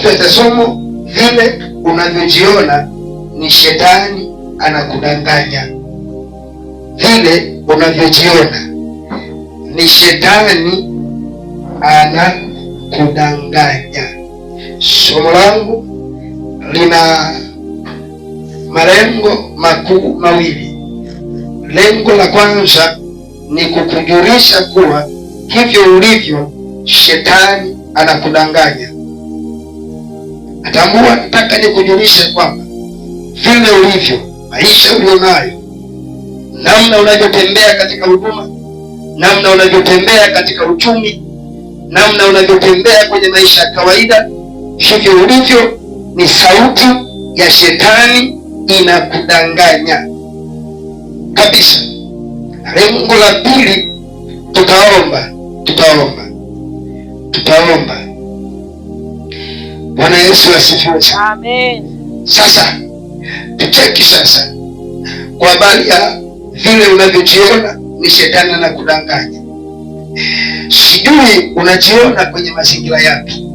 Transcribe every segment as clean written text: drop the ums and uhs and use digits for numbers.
Kichwa cha somo, vile unavyojiona ni shetani anakudanganya. Vile unavyojiona ni shetani anakudanganya. Somo langu lina malengo makuu mawili. Lengo la kwanza ni kukujulisha kuwa hivyo ulivyo shetani anakudanganya. Natambua, nataka nikujulishe kwamba vile ulivyo, maisha ulionayo, namna unavyotembea katika huduma, namna unavyotembea katika uchumi, namna unavyotembea kwenye maisha ya kawaida, hivyo ulivyo ni sauti ya shetani inakudanganya kabisa. Lengo la pili, tutaomba. Bwana Yesu asifiwe sana. Amen. Sasa tucheki sasa kwa habari ya vile unavyojiona ni shetani anakudanganya. Sijui unajiona kwenye mazingira yapi.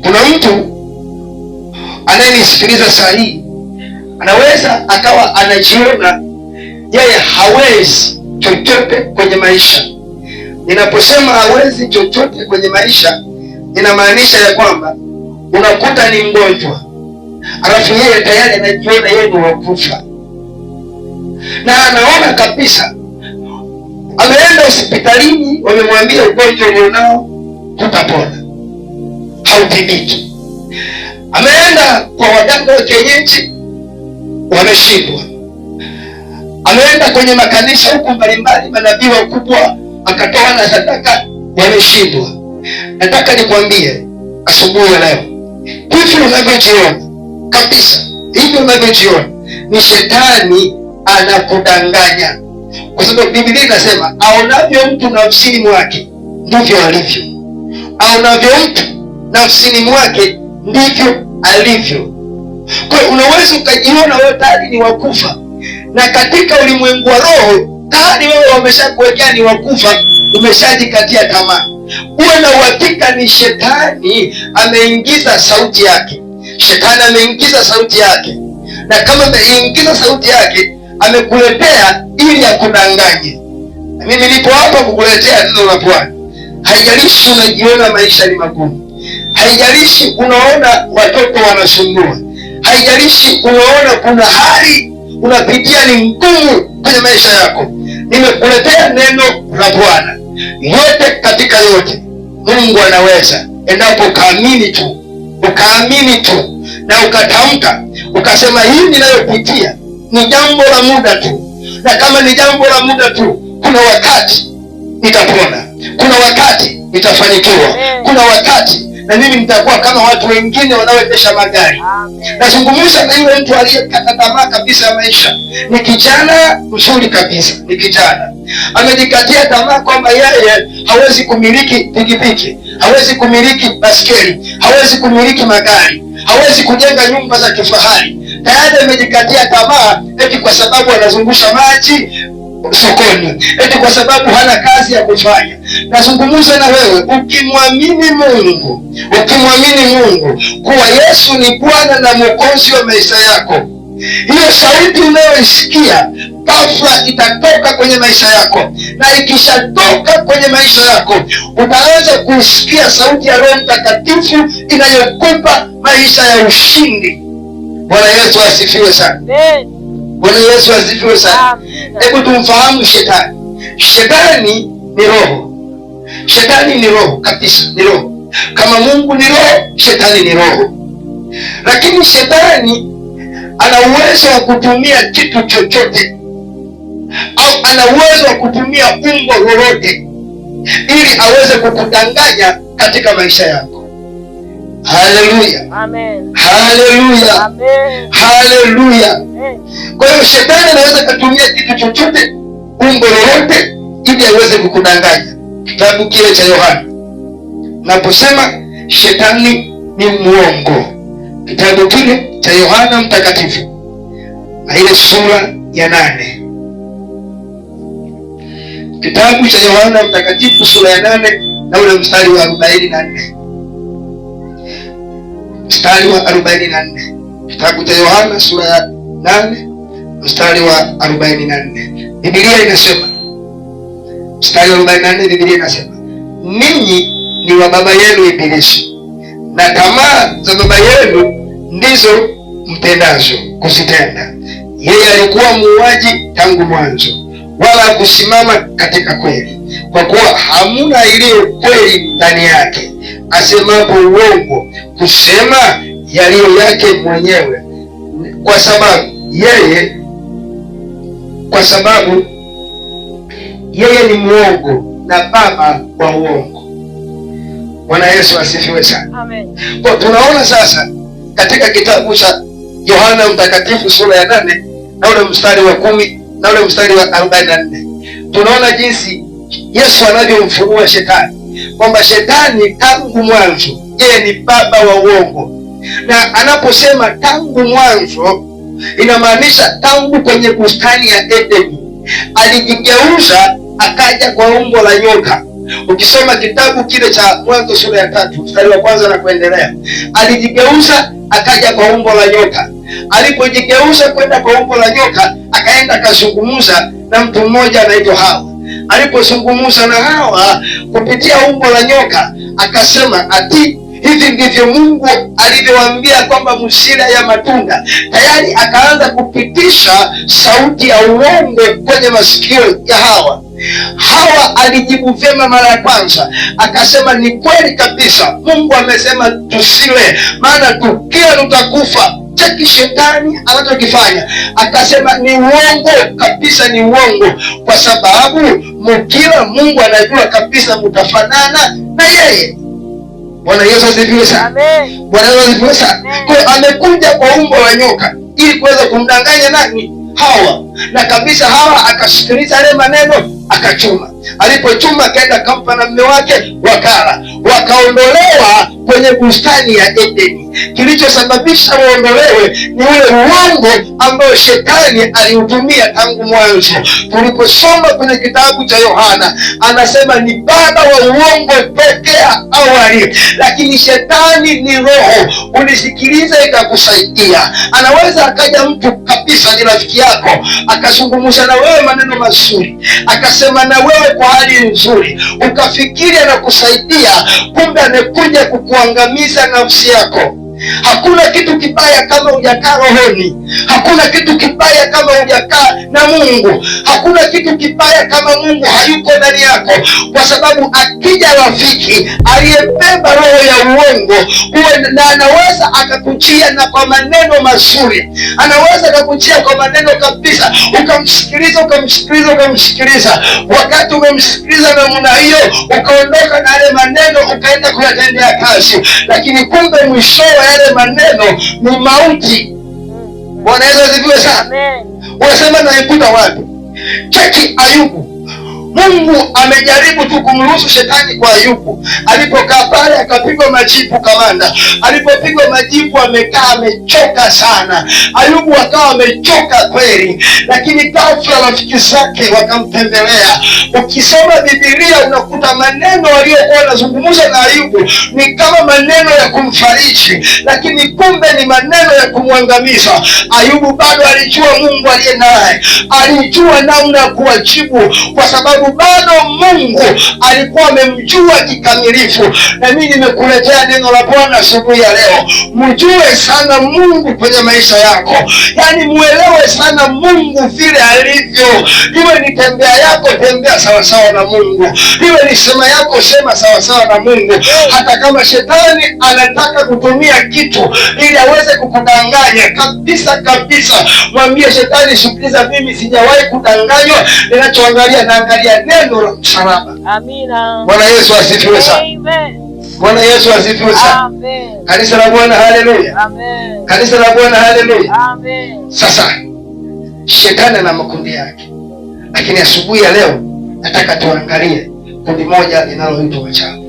Kuna mtu anayenisikiliza saa hii anaweza akawa anajiona yeye hawezi chochote kwenye maisha. Ninaposema hawezi chochote kwenye maisha, inamaanisha ya kwamba unakuta ni mgonjwa, alafu yeye tayari anajiona yeye ni wakufa, na anaona kabisa ameenda hospitalini, wamemwambia ugonjwa ulionao hutapona, hautibiki. Ameenda kwa waganga wa kienyeji, wameshindwa. Ameenda kwenye makanisa huku mbalimbali, manabii wakubwa akatoa na sadaka, wameshindwa. Nataka nikwambie asubuhi ya leo, hivi unavyojiona kabisa, hivi unavyojiona ni shetani anakudanganya, kwa sababu Biblia inasema aonavyo mtu nafsini mwake ndivyo alivyo. Aonavyo mtu nafsini mwake ndivyo alivyo. Kwa hiyo unaweza ukajiona wewe tayari ni wakufa, na katika ulimwengu wa roho tayari wewe wameshakuwekea ni wakufa, umeshajikatia tamaa. Uwe na uhakika ni shetani ameingiza sauti yake. Shetani ameingiza sauti yake, na kama ameingiza sauti yake amekuletea ili akudanganye. Na mimi nipo hapa kukuletea neno la Bwana. Haijalishi unajiona maisha ni magumu, haijalishi unaona watoto wanasumbua, haijalishi unaona kuna hali unapitia ni ngumu kwenye maisha yako, nimekuletea neno la Bwana. Yote katika yote Mungu anaweza, endapo ukaamini tu na ukatamka ukasema, hii ninayopitia ni jambo la muda tu, na kama ni jambo la muda tu, kuna wakati nitapona, kuna wakati nitafanikiwa, kuna wakati na mimi nitakuwa kama watu wengine wanaoendesha magari. Nazungumza na yule mtu aliyekata tamaa kabisa ya maisha. Ni kijana mzuri kabisa, ni kijana amejikatia tamaa kwamba yeye hawezi kumiliki pikipiki, hawezi kumiliki baskeli, hawezi kumiliki magari, hawezi kujenga nyumba za kifahari. Tayari amejikatia tamaa eti kwa sababu anazungusha maji sokoni, eti kwa sababu hana kazi ya kufanya. Nazungumza na wewe, ukimwamini Mungu kuwa Yesu ni Bwana na Mwokozi wa maisha yako, hiyo sauti unayoisikia ghafla itatoka kwenye maisha yako, na ikishatoka kwenye maisha yako utaanza kusikia sauti ya Roho Mtakatifu inayokupa maisha ya ushindi. Bwana Yesu asifiwe sana. Bwana Yesu asifiwe sana. Hebu tumfahamu shetani. Shetani ni roho. Shetani ni roho kabisa, ni roho. Kama Mungu ni roho, shetani ni roho. Lakini shetani ana uwezo wa kutumia kitu chochote, au ana uwezo wa kutumia umbo lolote ili aweze kukudanganya katika maisha yako. Haleluya. Amen. Haleluya. Amen. Haleluya. Kwa hiyo shetani anaweza kutumia kitu chochote, umbo lolote, ili aweze kukudanganya. Kitabu kile cha Yohana, naposema shetani ni muongo, kitabu kile cha Yohana Mtakatifu na ile sura ya 8, kitabu cha Yohana Mtakatifu sura ya 8 na ule mstari wa 44. mstari wa 44. Kitabu cha Yohana sura ya 8 mstari wa 44. Biblia inasema, mstari wa 44, Biblia inasema, ninyi ni wa baba yenu Ibilisi, na tamaa za baba yenu ndizo mtendazo kuzitenda. Yeye alikuwa muuaji tangu mwanzo, wala hakusimama katika kweli, kwa kuwa hamuna iliyo kweli ndani yake. Asemapo uongo, kusema yaliyo yake mwenyewe, kwa sababu yeye ni mwongo na baba wa uongo. Bwana Yesu asifiwe sana. Amen. Kwa tunaona sasa katika kitabu cha Yohana Mtakatifu sura ya 8 na ule mstari wa 10 na ule mstari wa 44, tunaona jinsi Yesu anavyomfunua shetani, kwamba shetani tangu mwanzo yeye ni baba wa uongo. Na anaposema tangu mwanzo, inamaanisha tangu kwenye bustani ya Edeni alijigeuza akaja kwa umbo la nyoka. Ukisoma kitabu kile cha Mwanzo sura ya 3 mstari wa 1 na kuendelea, alijigeuza akaja kwa umbo la nyoka. Alipojigeuza kwenda kwa umbo la nyoka, akaenda akazungumza na mtu mmoja anaitwa Hawa. Alipozungumza na Hawa kupitia umbo la nyoka, akasema ati hivi ndivyo Mungu alivyowaambia kwamba msile ya matunda. Tayari akaanza kupitisha sauti ya uongo kwenye masikio ya Hawa. Hawa alijibu vyema mara ya kwanza, akasema ni kweli kabisa, Mungu amesema tusile, maana tukila tutakufa. Cheki shetani anachokifanya, akasema ni uongo kabisa, ni uongo, kwa sababu mkila, Mungu anajua kabisa mtafanana na yeye. Bwana Yesu asifiwe sana. Amen. Bwana Yesu asifiwe sana. Kwa amekuja kwa umbo la nyoka ili kuweza kumdanganya nani? Hawa. Na kabisa Hawa akasikiliza yale maneno, akachuma. Alipochuma akaenda akampa na mume wake, wakala. Wakaondolewa kwenye bustani ya Edeni. Kilichosababisha waondolewe ni ule uongo ambao shetani aliutumia tangu mwanzo. Tuliposoma kwenye kitabu cha Yohana, anasema ni baba wa uongo tokea awali, lakini shetani ni roho. Unisikilize ikakusaidia. Anaweza akaja mtu kabisa, ni rafiki yako, akazungumza na wewe maneno mazuri, akasema na wewe kwa hali nzuri, ukafikiri anakusaidia, kumbe amekuja kukuangamiza nafsi yako. Hakuna kitu kibaya kama hujakaa rohoni. Hakuna kitu kibaya kama hujakaa na Mungu. Hakuna kitu kibaya kama Mungu hayuko ndani yako, kwa sababu akija rafiki aliyebeba roho ya uongo, na anaweza akakujia na kwa maneno mazuri, anaweza akakujia kwa maneno kabisa, ukamsikiliza. Wakati umemsikiliza namna hiyo, ukaondoka na yale maneno ukaenda kuyatendea kazi, lakini kumbe mwishowe yale maneno ni mauti. Bwana Yesu asifiwe sana. Amen. Unasema naikuta wapi? Cheki Ayubu. Mungu amejaribu tu kumruhusu shetani kwa Ayubu. Alipokaa pale akapigwa majipu kamanda. Alipopigwa majipu amekaa amechoka sana. Ayubu akawa amechoka kweli, lakini ghafla rafiki zake wakamtembelea. Ukisoma Biblia unakuta maneno aliyokuwa anazungumza na Ayubu ni kama maneno ya kumfariji, lakini kumbe ni maneno ya kumwangamiza. Ayubu bado alijua Mungu aliye naye, alijua namna ya kuwajibu, kwa sababu bado Mungu alikuwa amemjua kikamilifu. Na mimi nimekuletea neno la Bwana asubuhi ya leo. Mjue sana Mungu kwenye maisha yako, yaani muelewe sana Mungu vile alivyo. Iwe ni tembea yako, tembea sawasawa na Mungu. Iwe ni sema yako, sema sawasawa na Mungu. Hata kama shetani anataka kutumia kitu ili aweze kukudanganya kabisa, mwambie shetani, sikiliza, mimi sijawahi kudanganywa, ninachoangalia naangalia neno la msalaba. Amina. Bwana Yesu asifiwe sana. Amen. Bwana Yesu asifiwe sana. Amen. Kanisa la Bwana, haleluya. Amen. Kanisa la Bwana, haleluya. Amen. Sasa shetani na makundi yake, lakini asubuhi ya leo nataka tuangalie kundi moja linaloitwa uchawi.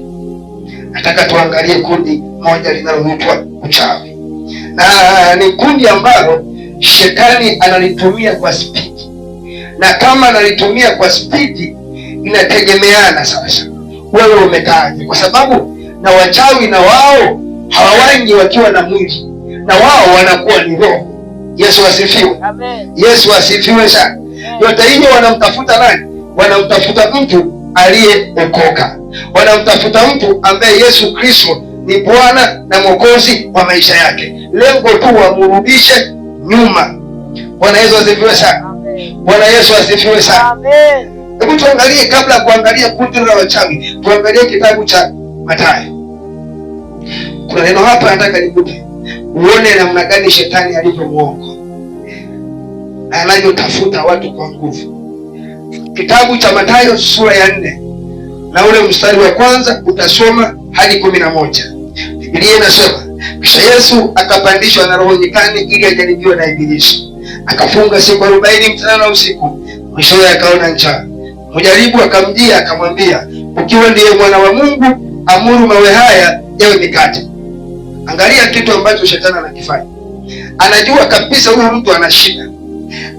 Nataka tuangalie kundi moja linaloitwa uchawi, na ni kundi ambalo shetani analitumia kwa spidi, na kama analitumia kwa spidi inategemeana sasa wewe umekaaje, kwa sababu na wachawi na wao hawawangi wakiwa na mwili, na wao wanakuwa ni roho. Yesu asifiwe. Amen. Yesu asifiwe sana. Yote hiyo wanamtafuta nani? Wanamtafuta mtu aliyeokoka, wanamtafuta mtu ambaye Yesu Kristo ni Bwana na Mwokozi wa maisha yake. Lengo tu wamrudishe nyuma. Bwana Yesu asifiwe sana. Bwana Yesu asifiwe sana. Amen. Hebu tuangalie, kabla ya kuangalia kundi la wachawi, tuangalie kitabu cha Mathayo. Kuna neno hapa nataka nikupe uone namna gani shetani alivyo mwongo na anavyotafuta watu kwa nguvu. Kitabu cha Mathayo sura ya 4 na ule mstari wa kwanza utasoma hadi 11. Biblia inasema, kisha Yesu akapandishwa na Roho nyikani ili ajaribiwe na Ibilisi. Akafunga siku 40 mchana na usiku, mwishowe akaona njaa. Mjaribu akamjia akamwambia, ukiwa ndiye mwana wa Mungu, amuru mawe haya yawe mikate. Angalia kitu ambacho shetani anakifanya. Anajua kabisa huyu mtu ana shida,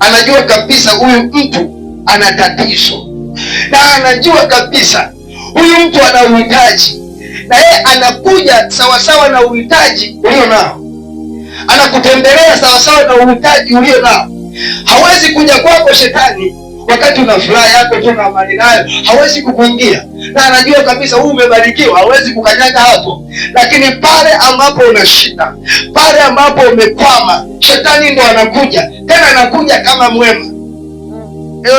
anajua kabisa huyu mtu ana tatizo, na anajua kabisa huyu mtu ana uhitaji, na yeye anakuja sawasawa na uhitaji ulio nao, anakutembelea sawasawa na uhitaji ulio nao. Hawezi kuja kwako shetani wakati una furaha yako tu na amani nayo, hawezi kukuingia, na anajua kabisa huyu umebarikiwa, hawezi kukanyaga hapo. Lakini pale ambapo una shida, pale ambapo umekwama, shetani ndo anakuja, tena anakuja kama mwema.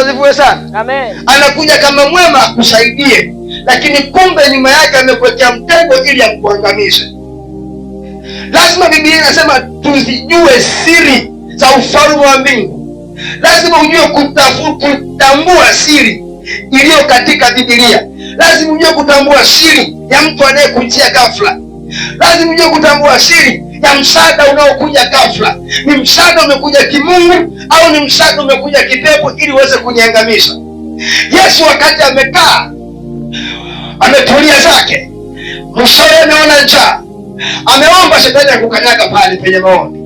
Asifiwe sana. Amen. Anakuja kama mwema akusaidie, lakini kumbe nyuma yake amekuwekea mtego ili akuangamize. Lazima Biblia inasema tuzijue siri za ufalme wa mbingu. Lazima ujue kutambua siri iliyo katika Biblia. Lazima ujue kutambua siri ya mtu anayekujia ghafla. Lazima ujue kutambua siri ya msaada unaokuja ghafla. Ni msaada umekuja kimungu au ni msaada umekuja kipepo ili uweze kuniangamiza? Yesu wakati amekaa ametulia zake, mwishowe ameona njaa, ameomba shetani akukanyaga pale penye maombi,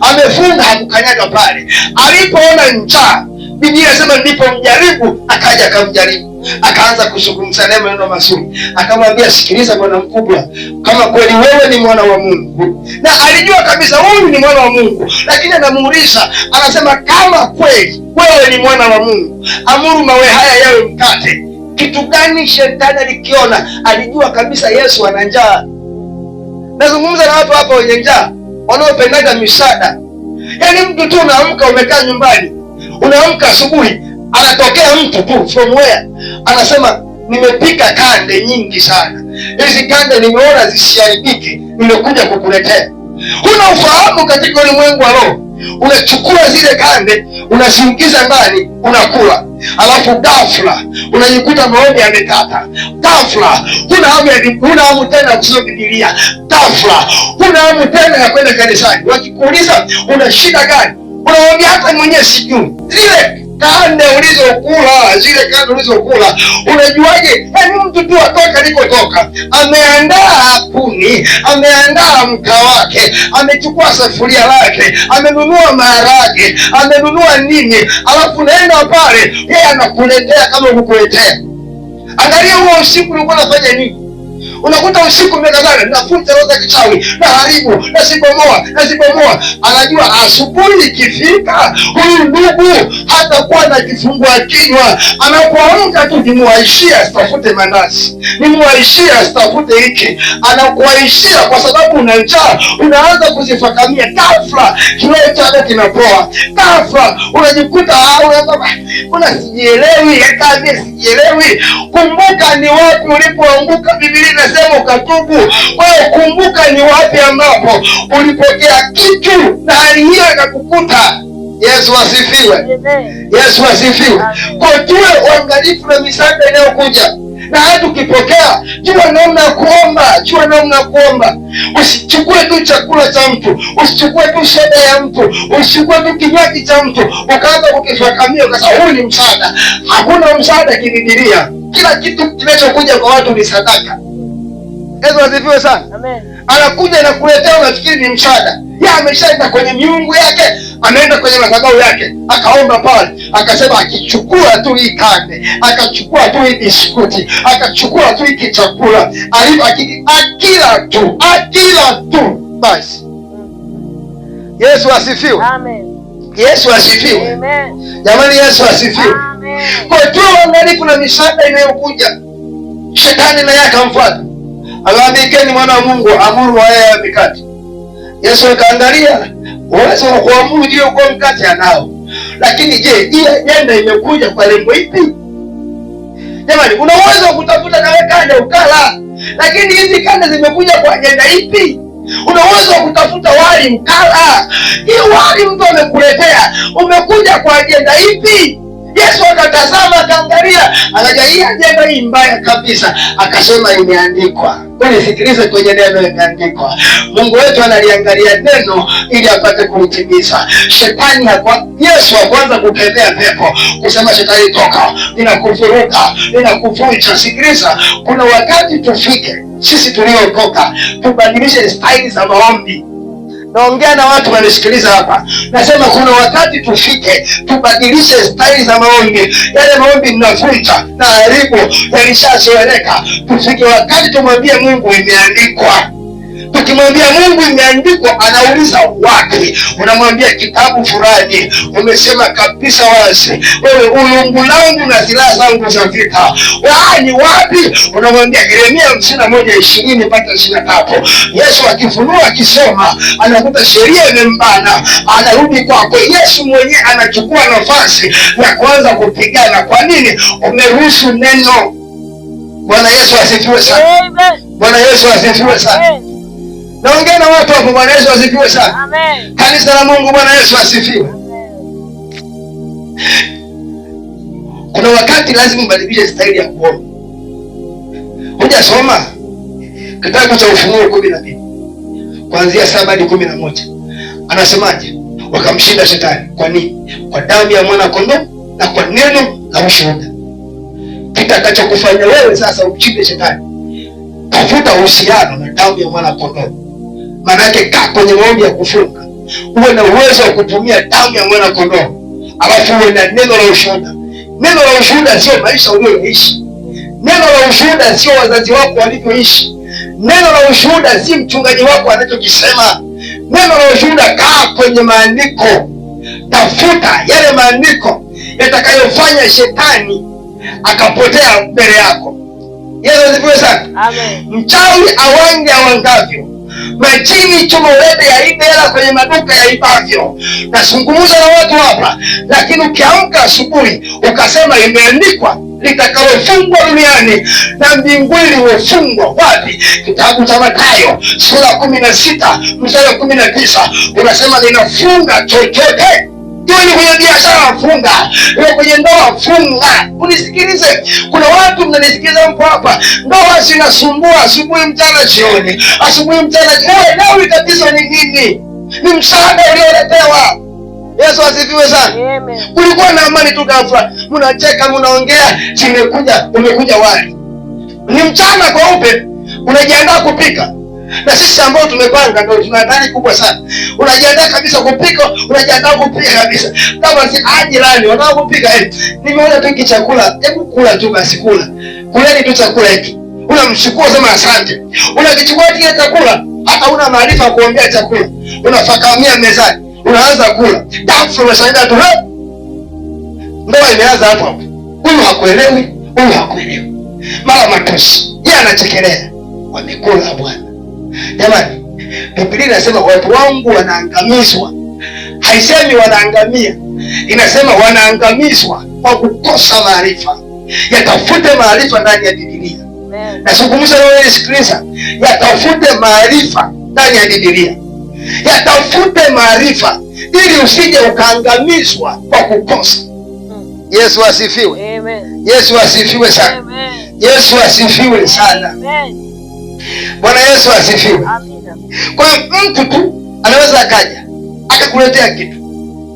amefunga hakukanyaga pale. Alipoona njaa, Biblia inasema ndipo mjaribu akaja akamjaribu, akaanza kuzungumza naye maneno mazuri, akamwambia, sikiliza bwana mkubwa, kama kweli wewe ni mwana wa Mungu. Na alijua kabisa huyu ni mwana wa Mungu, lakini anamuuliza, anasema, kama kweli wewe ni mwana wa Mungu, amuru mawe haya yawe mkate. Kitu gani shetani alikiona? Alijua kabisa Yesu ana njaa. Nazungumza na watu hapa wenye njaa, wanaopendaga misaada. Yaani mtu tu unaamka, umekaa nyumbani, unaamka asubuhi, anatokea mtu tu from where, anasema, nimepika kande nyingi sana, hizi kande nimeona zisiharibike, nimekuja kukuletea. Huna ufahamu katika ulimwengu wa roho. Unachukua zile kande, unaziingiza ndani, unakula. Alafu ghafla unajikuta maombi yamekata. Ghafla huna hamu tena ya kusoma Biblia. Ghafla huna hamu tena ya kwenda kanisani. Wakikuuliza una shida gani, unawaambia hata mwenyewe sijui. Zile kande ulizokula unajuaje? Yaani mtu tu atoka alikotoka, ameandaa kuni, ameandaa mka wake, amechukua sufuria lake, amenunua maharage, amenunua nini, alafu naenda pale, yeye anakuletea kama kukuletea. Angalia huo usiku ulikuwa unafanya nini? Unakuta usiku umekazana, nafunza roho za kichawi, na haribu, na sibomoa. Anajua asubuhi ikifika, huyu ndugu hatakuwa na kifungua kinywa. Anapoamka tu, nimuwaishia asitafute mandazi, nimuwaishia asitafute hiki. Anakuwaishia kwa sababu una njaa, unaanza kuzifakamia. Ghafla kiroho chako kinapoa. Ghafla unajikuta sijielewi. Kumbuka ni wapi ulipoanguka. Biblia inasema ukatubu. Wewe kumbuka ni wapi ambapo ulipokea kitu na hali hiyo ikakukuta. Yesu asifiwe. Yesu asifiwe. Kwa tuwe uangalifu na misaada inayokuja, na hata ukipokea, jua namna ya kuomba. Usichukue tu chakula cha mtu, usichukue tu soda ya mtu, usichukue tu kinywaji cha mtu ukaanza kukifakamia ukasema huyu ni msaada. Hakuna msaada kibibilia. Kila kitu kinachokuja kwa watu ni sadaka. Yesu asifiwe sana. Amen. anakuja na kuletea, unafikiri ni msaada. Yeye ameshaenda kwenye miungu yake, ameenda kwenye madhabahu yake, akaomba pale, akasema akichukua tu hii kande, akachukua tu hii biskuti, akachukua tu hiki chakula, akila tu basi. Yesu asifiwe. Amen. Yesu asifiwe. Amen. Jamani, Yesu asifiwe. Amen. Kwa hiyo uangalifu na misaada inayokuja. Shetani naye akamfuata, akaambia, mwana wa Mungu, amuru haya mikate. Yesu akaangalia uwezo wa kuamuru juu kwa mkate anao, lakini je, hii ajenda imekuja kwa lengo ipi? Jamani, una uwezo wa kutafuta nawe kande ukala, lakini hizi kande zimekuja kwa ajenda ipi? Una uwezo wa kutafuta wali ukala, hii wali mtu amekuletea, umekuja kwa ajenda ipi? Yesu akatazama, akaangalia, akaja hii ajenda hii mbaya kabisa, akasema imeandikwa. Unisikilize, kwenye neno imeandikwa. Mungu wetu analiangalia neno ili apate kulitimiza. Shetani Yesu hakuanza kukemea pepo kusema shetani toka, ninakuvuruga, ninakuvunja. Sikiliza, kuna wakati tufike sisi tuliokoka tubadilishe staili za maombi. Naongea na watu wanisikiliza hapa. Nasema kuna wakati tufike tubadilishe staili za maombi. Yale maombi mnavunja na haribu yalishazoeleka. Tufike wakati tumwambie Mungu imeandikwa. Tukimwambia Mungu imeandikwa, anauliza wapi? Unamwambia kitabu fulani, umesema kabisa wazi, wewe ulungu langu na silaha zangu za vita ni wapi? Unamwambia Yeremia 51:20 mpaka 23. Yesu akifunua, akisoma, anakuta sheria imembana, anarudi kwako. Yesu mwenyewe anachukua nafasi ya kuanza kupigana. Kwa nini? Umeruhusu neno. Bwana Yesu asifiwe sana. Bwana Yesu asifiwe sana. Naongea na watu hapo. Bwana Yesu asifiwe sana. Amen. Kanisa la Mungu, Bwana Yesu asifiwe. Kuna wakati lazima mbadilishe staili ya kuomba. Hujasoma kitabu cha Ufunuo 12 kuanzia 7 hadi 11. Anasemaje? Wakamshinda shetani. Kwa nini? Kwa damu ya mwana kondoo na kwa neno la ushuhuda. Kitakachokufanya wewe sasa umshinde shetani, tafuta uhusiano na damu ya mwana kondoo. Maanake kaa kwenye maombi ya kufunga, uwe na uwezo wa kutumia damu ya mwana kondoo, alafu uwe na neno la ushuhuda. Neno la ushuhuda sio maisha uliyoishi. Neno la ushuhuda sio wazazi wako walivyoishi. Neno la ushuhuda si mchungaji wako anachokisema. Neno la ushuhuda, kaa kwenye maandiko, tafuta yale maandiko yatakayofanya shetani akapotea mbele yako. Yesu asifiwe sana. Amen. Mchawi awange awangavyo, majini chuma ulete yaibe hela kwenye maduka yaibavyo. Nazungumza na watu hapa, lakini ukiamka asubuhi ukasema imeandikwa, litakalofungwa duniani na mbinguni limefungwa. Wapi? Kitabu cha Mathayo sura 16 mstari 19 unasema linafunga chochote. Iwe ni kwenye biashara funga, iwe kwenye ndoa funga. Unisikilize, kuna watu mnanisikiliza mpo hapa, ndoa zinasumbua asubuhi mchana jioni, asubuhi mchana jioni. Leo tatizo ni nini? Ni msaada ulioletewa. Yesu asifiwe sana. Amen. Kulikuwa na amani tu, ghafla mnacheka, mnaongea, umekuja wali. Ni mchana kweupe, unajiandaa kupika. Na sisi ambao tumepanga ndio tuna ndani kubwa sana. Unajiandaa kabisa kupika, unajiandaa kupika kabisa. Kama si ajirani wanao kupika nimeona tu hiki chakula, hebu kula tu basi kula. Kuleni tu chakula hiki. Unamshukuru sema asante. Unakichukua kile chakula, hata una maarifa ya kuongea chakula. Unafakamia mezani, unaanza kula. Ghafla unashangaa tu, ndoa imeanza hapo hapo. Huyu hakuelewi, huyu hakuelewi. Mara matusi. Yeye anachekelea. Wamekula bwana. Jamani, Biblia inasema watu wangu wanaangamizwa. Haisemi wanaangamia, inasema wanaangamizwa kwa kukosa maarifa. Yatafute maarifa ndani ya Biblia. Nazungumza na wewe, sikiliza. Yatafute maarifa ndani ya Biblia. Yatafute maarifa ili usije ukaangamizwa kwa kukosa. Yesu asifiwe. Amen. Yesu asifiwe sana. Amen. Yesu asifiwe sana. Amen. Bwana Yesu asifiwe. Amina. Kwa mtu tu anaweza akaja akakuletea kitu,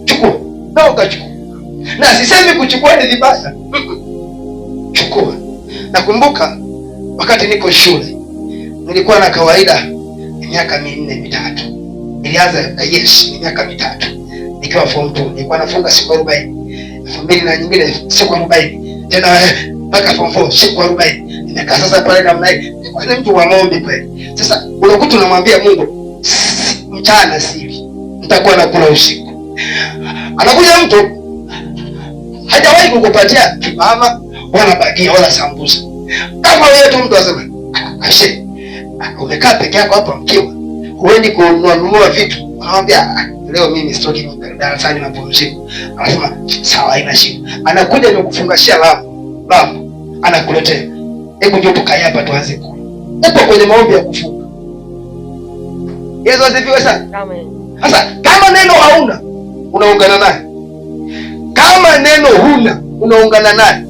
chukua na ukachukua. Na sisemi kuchukua ni vibaya, Nakumbuka wakati niko shule nilikuwa na kawaida miaka 4 mitatu. Nilianza ni miaka mitatu. Nikiwa form 2 nilikuwa nafunga siku 40. 2000 na nyingine siku 40. Tena mpaka form 4 siku 40. Nimekaa sasa pale namna hii. Nilikuwa ni mtu wa maombi kweli. Sasa unakuta unamwambia Mungu mchana siri, nitakuwa nakula usiku. Anakuja mtu hajawahi kukupatia mama wala bagia wala sambusa. Kama wewe tu mtu asema, "Ashe, umekaa peke yako hapa mkiwa. Huendi kununua vitu." Anamwambia, "Leo mimi sitoki darasani mapumziko." Anasema, "Sawa, haina shida." Anakuja na kufungashia lamu. Anakuletea. "Hebu njoo tukae hapa tuanze kula." Upo kwenye maombi ya kufunga. Yesu asifiwe sana. Amen. Sasa kama neno hauna, unaungana naye. Kama neno huna, unaungana naye.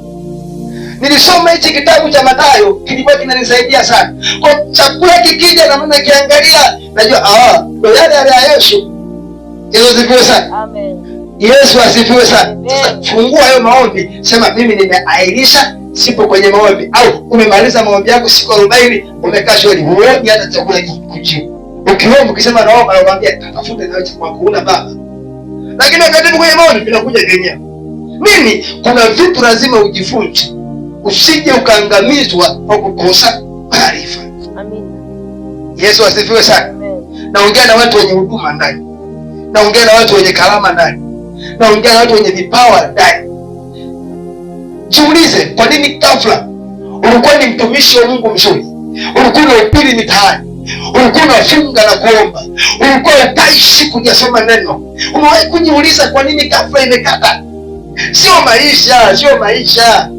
Nilisoma hichi kitabu cha Mathayo, kilikuwa kinanisaidia sana. Kwa chakula kikija na maana kiangalia, najua ndio yale ya Yesu. Yesu asifiwe sana. Amen. Yesu asifiwe sana. Sasa fungua hayo maombi, sema mimi nimeahirisha, sipo kwenye maombi. Au umemaliza maombi yako siku 40, umekaa shule, huoni hata chakula kikujibu. Ukiomba ukisema naomba, nakwambia tafuta nawe chakula kuna baba. Lakini wakati kwenye maombi vinakuja vyenyewe. Nini? Kuna vitu lazima ujifunze. Usije ukaangamizwa kwa kukosa maarifa. Amen. Yesu asifiwe sana. Amen. Naongea na watu wenye huduma ndani. Naongea na watu wenye karama ndani. Naongea na watu wenye vipawa ndani. Jiulize, kwa nini ghafla ulikuwa ni mtumishi wa Mungu mzuri? Ulikuwa unahubiri mitaani. Ulikuwa unafunga na kuomba. Ulikuwa unaishi kujisoma neno. Umewahi kujiuliza kwa nini ghafla imekata? Sio maisha.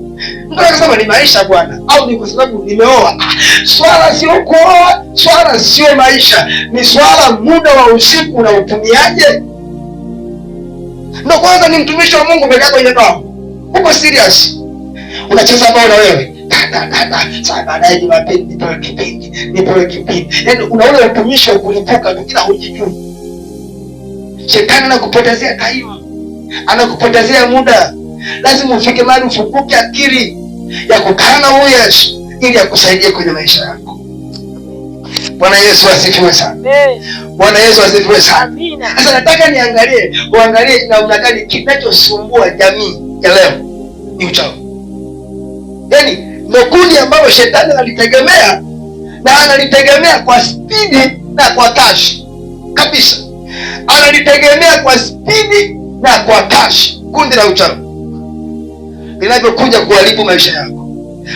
Mtu anasema ni maisha bwana, au ni kwa sababu nimeoa. Swala sio kuoa, swala sio maisha. Ni swala muda wa usiku na utumiaje? Ndio kwanza ni mtumishi wa Mungu umekaa kwenye ndoa. Uko serious? Unacheza bao na wewe. Sasa baadaye Jumapili nipewe kipindi. Yaani una ule utumishi wa kulipuka tu kila hujijui. Shetani anakupotezea time. Anakupotezea muda. Lazima ufike mahali ufunguke akili ya kukaa na huyu Yesu ili akusaidie kwenye maisha yako. Bwana Yesu asifiwe sana. Bwana Yesu asifiwe sana. Sasa nataka uangalie namna gani kinachosumbua jamii ya leo ni uchawi. Yaani ndio kundi ambalo shetani analitegemea, na analitegemea kwa spidi na kwa kasi kabisa. Analitegemea kwa spidi na kwa kasi. Kundi la uchawi linavyokuja kuharibu maisha yako,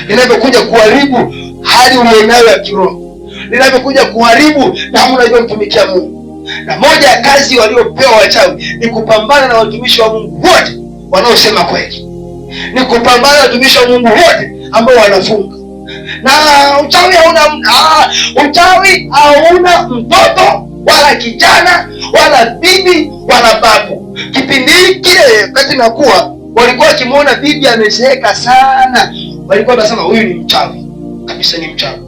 linavyokuja kuharibu hali ulionayo ya kiroho, linavyokuja kuharibu namna unavyomtumikia Mungu. Na moja ya kazi waliopewa wachawi ni kupambana na watumishi wa Mungu wote wanaosema kweli, ni kupambana na watumishi wa Mungu wote ambao wanafunga. Na uchawi hauna mtoto wala kijana wala bibi wala babu. Kipindi kile wakati nakuwa, walikuwa wakimwona bibi amezeeka sana, walikuwa wanasema huyu ni mchawi kabisa, ni mchawi.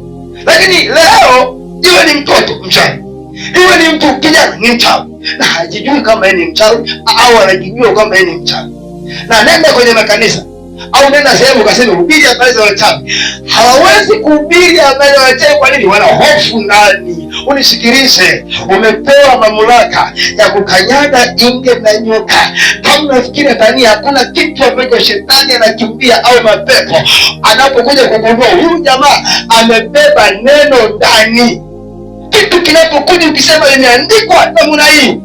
Lakini leo iwe ni mtoto mchawi, iwe ni mtu kijana ni mchawi, na hajijui kama yeye ni mchawi au anajijua kama yeye ni mchawi. Na nenda kwenye makanisa au nenda sehemu ukasema hubiri habari za wachawi, hawawezi kuhubiri habari za wachawi. Kwa nini? Wana hofu ndani. Unisikilize, umepewa mamlaka ya kukanyaga inge na nyoka. Kama unafikiri ndani hakuna kitu ambacho shetani anakimbia au mapepo, anapokuja kugundua huyu jamaa amebeba neno ndani, kitu kinapokuja ukisema imeandikwa namna hii,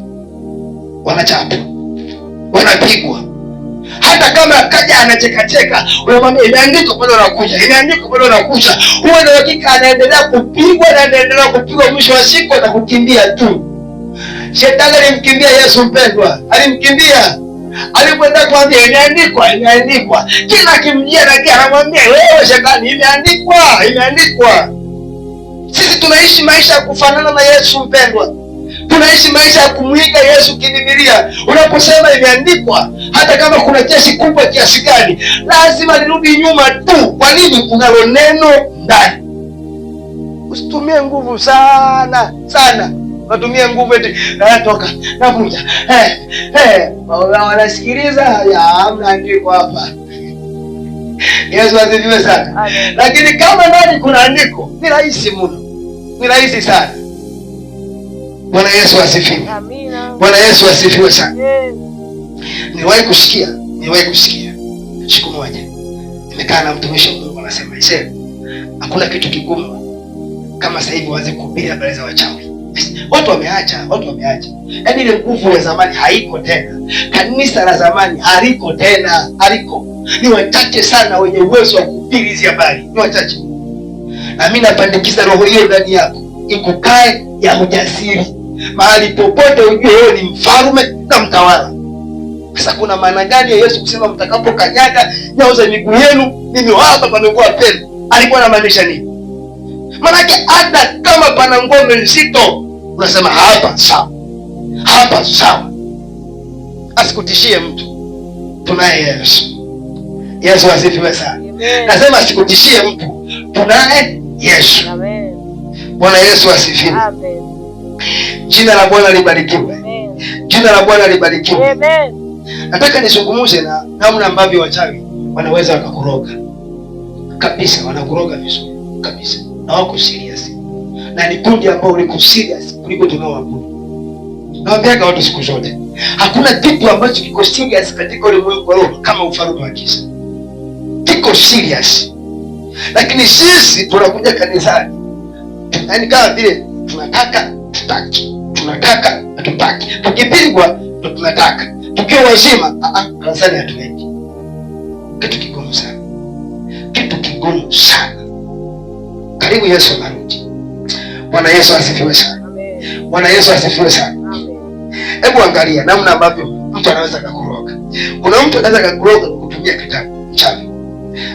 wanachapa, wanapigwa. Hata kama akaja anacheka, unamwambia imeandikwa, bado anakuja, imeandikwa, bado anakuja. Huwa na hakika anaendelea kupigwa na anaendelea kupigwa, mwisho wa siku atakukimbia tu. Shetani alimkimbia Yesu mpendwa, alimkimbia. Alipoenda kumwambia imeandikwa, kila akimjia na kia anamwambia wewe shetani, imeandikwa. Sisi tunaishi maisha ya kufanana na Yesu mpendwa. Tunaishi maisha ya kumwiga Yesu kibibilia. Unaposema imeandikwa, hata kama kuna jeshi kubwa kiasi gani, lazima lirudi nyuma tu. Kwa nini? Kunalo neno ndani. Usitumie nguvu sana. Unatumia nguvu eti natoka nakuja. Wanasikiliza ya hamna andiko hapa. Yesu asifiwe sana. Lakini kama ndani kuna andiko, ni rahisi mno. Ni rahisi sana. Bwana Yesu asifiwe. Amina. Bwana Yesu asifiwe sana. Niliwahi kusikia siku moja nimekaa na mtumishi wa Mungu anasema, hakuna kitu kigumu kama sasa hivi waanze kuhubiri habari za wachawi. Watu wameacha. Yaani ile nguvu ya zamani haiko tena. Kanisa la zamani haliko tena, Ni wachache sana wenye uwezo wa kuhubiri hizi habari. Ni wachache. Na mimi napandikiza roho hiyo ndani yako, ikukae ya ujasiri. Mahali popote ujue wewe ni mfalme na mtawala. Sasa kuna maana gani ya Yesu kusema mtakapokanyaga nyayo za miguu yenu mimi hapa pamekuwa penu? Alikuwa anamaanisha nini? Maanake hata kama pana ngome nzito unasema hapa sawa. Asikutishie mtu. Tunaye Yesu. Yesu asifiwe sana. Nasema asikutishie mtu. Tunaye Yesu. Amen. Bwana Yesu asifiwe. Amen. Jina la Bwana libarikiwe. Amen. Jina la Bwana libarikiwe. Amen. Nataka nizungumze na namna ambavyo wachawi wanaweza wakakuroga kabisa, wanakuroga vizuri kabisa, na wako serious, na ni kundi ambao liko serious kuliko tunaoabudu. Nawaambiaga watu siku zote, hakuna kitu ambacho kiko serious katika ulimwengu wa roho kama ufalme wa giza. Kiko serious, lakini sisi tunakuja kanisani, yaani kama vile tunataka tutaki, tunataka hatutaki, tukipigwa ndo tunataka, tukiwa wazima kanisani hatuendi. Kitu kigumu sana, kitu kigumu sana. Karibu Yesu anarudi. Bwana Yesu asifiwe sana. Amen. Bwana Yesu asifiwe sana. Amen. Hebu angalia namna ambavyo mtu anaweza kukuroga. Kuna mtu anaweza kukuroga kwa kutumia kitabu chawi.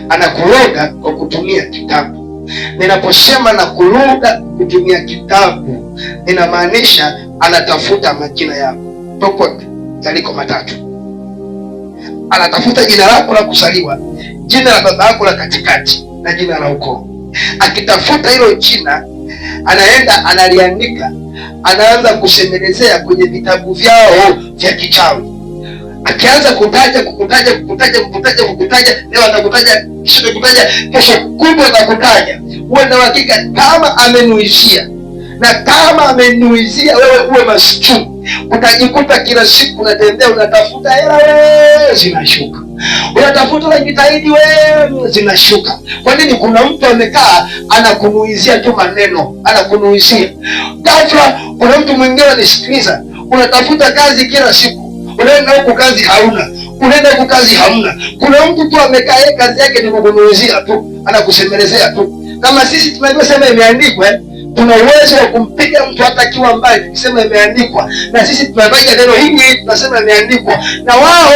Anakuroga kwa kutumia kitabu. Ninaposema na kuroga kutumia kitabu, ninamaanisha anatafuta majina yako popote yaliko matatu. Anatafuta jina lako la kuzaliwa, jina la baba yako la katikati, na jina la ukoo. Akitafuta hilo jina, anaenda analiandika, anaanza kusemelezea kwenye vitabu vyao vya kichawi. Akianza kukutaja, leo atakutaja, kesho atakutaja, kesho kubwa atakutaja. Uwe na hakika kama amenuizia, na kama amenuizia wewe uwe maskini, utajikuta kila siku unatembea unatafuta hela, wewe zinashuka. Unatafuta unajitahidi, wewe zinashuka. Kwa nini? Kuna mtu amekaa anakunuizia tu maneno, anakunuizia. Ghafla kuna mtu mwingine anisikiliza, unatafuta kazi kila siku, unaenda huku kazi hauna, unaenda huku kazi hamna. Kuna mtu tu amekaa, yeye kazi yake ni kukunuizia tu, anakusemelezea tu. Kama sisi tunavyosema imeandikwa, tuna uwezo wa kumpiga mtu hata akiwa mbali tukisema imeandikwa, na sisi tunataja neno hili tunasema imeandikwa, na wao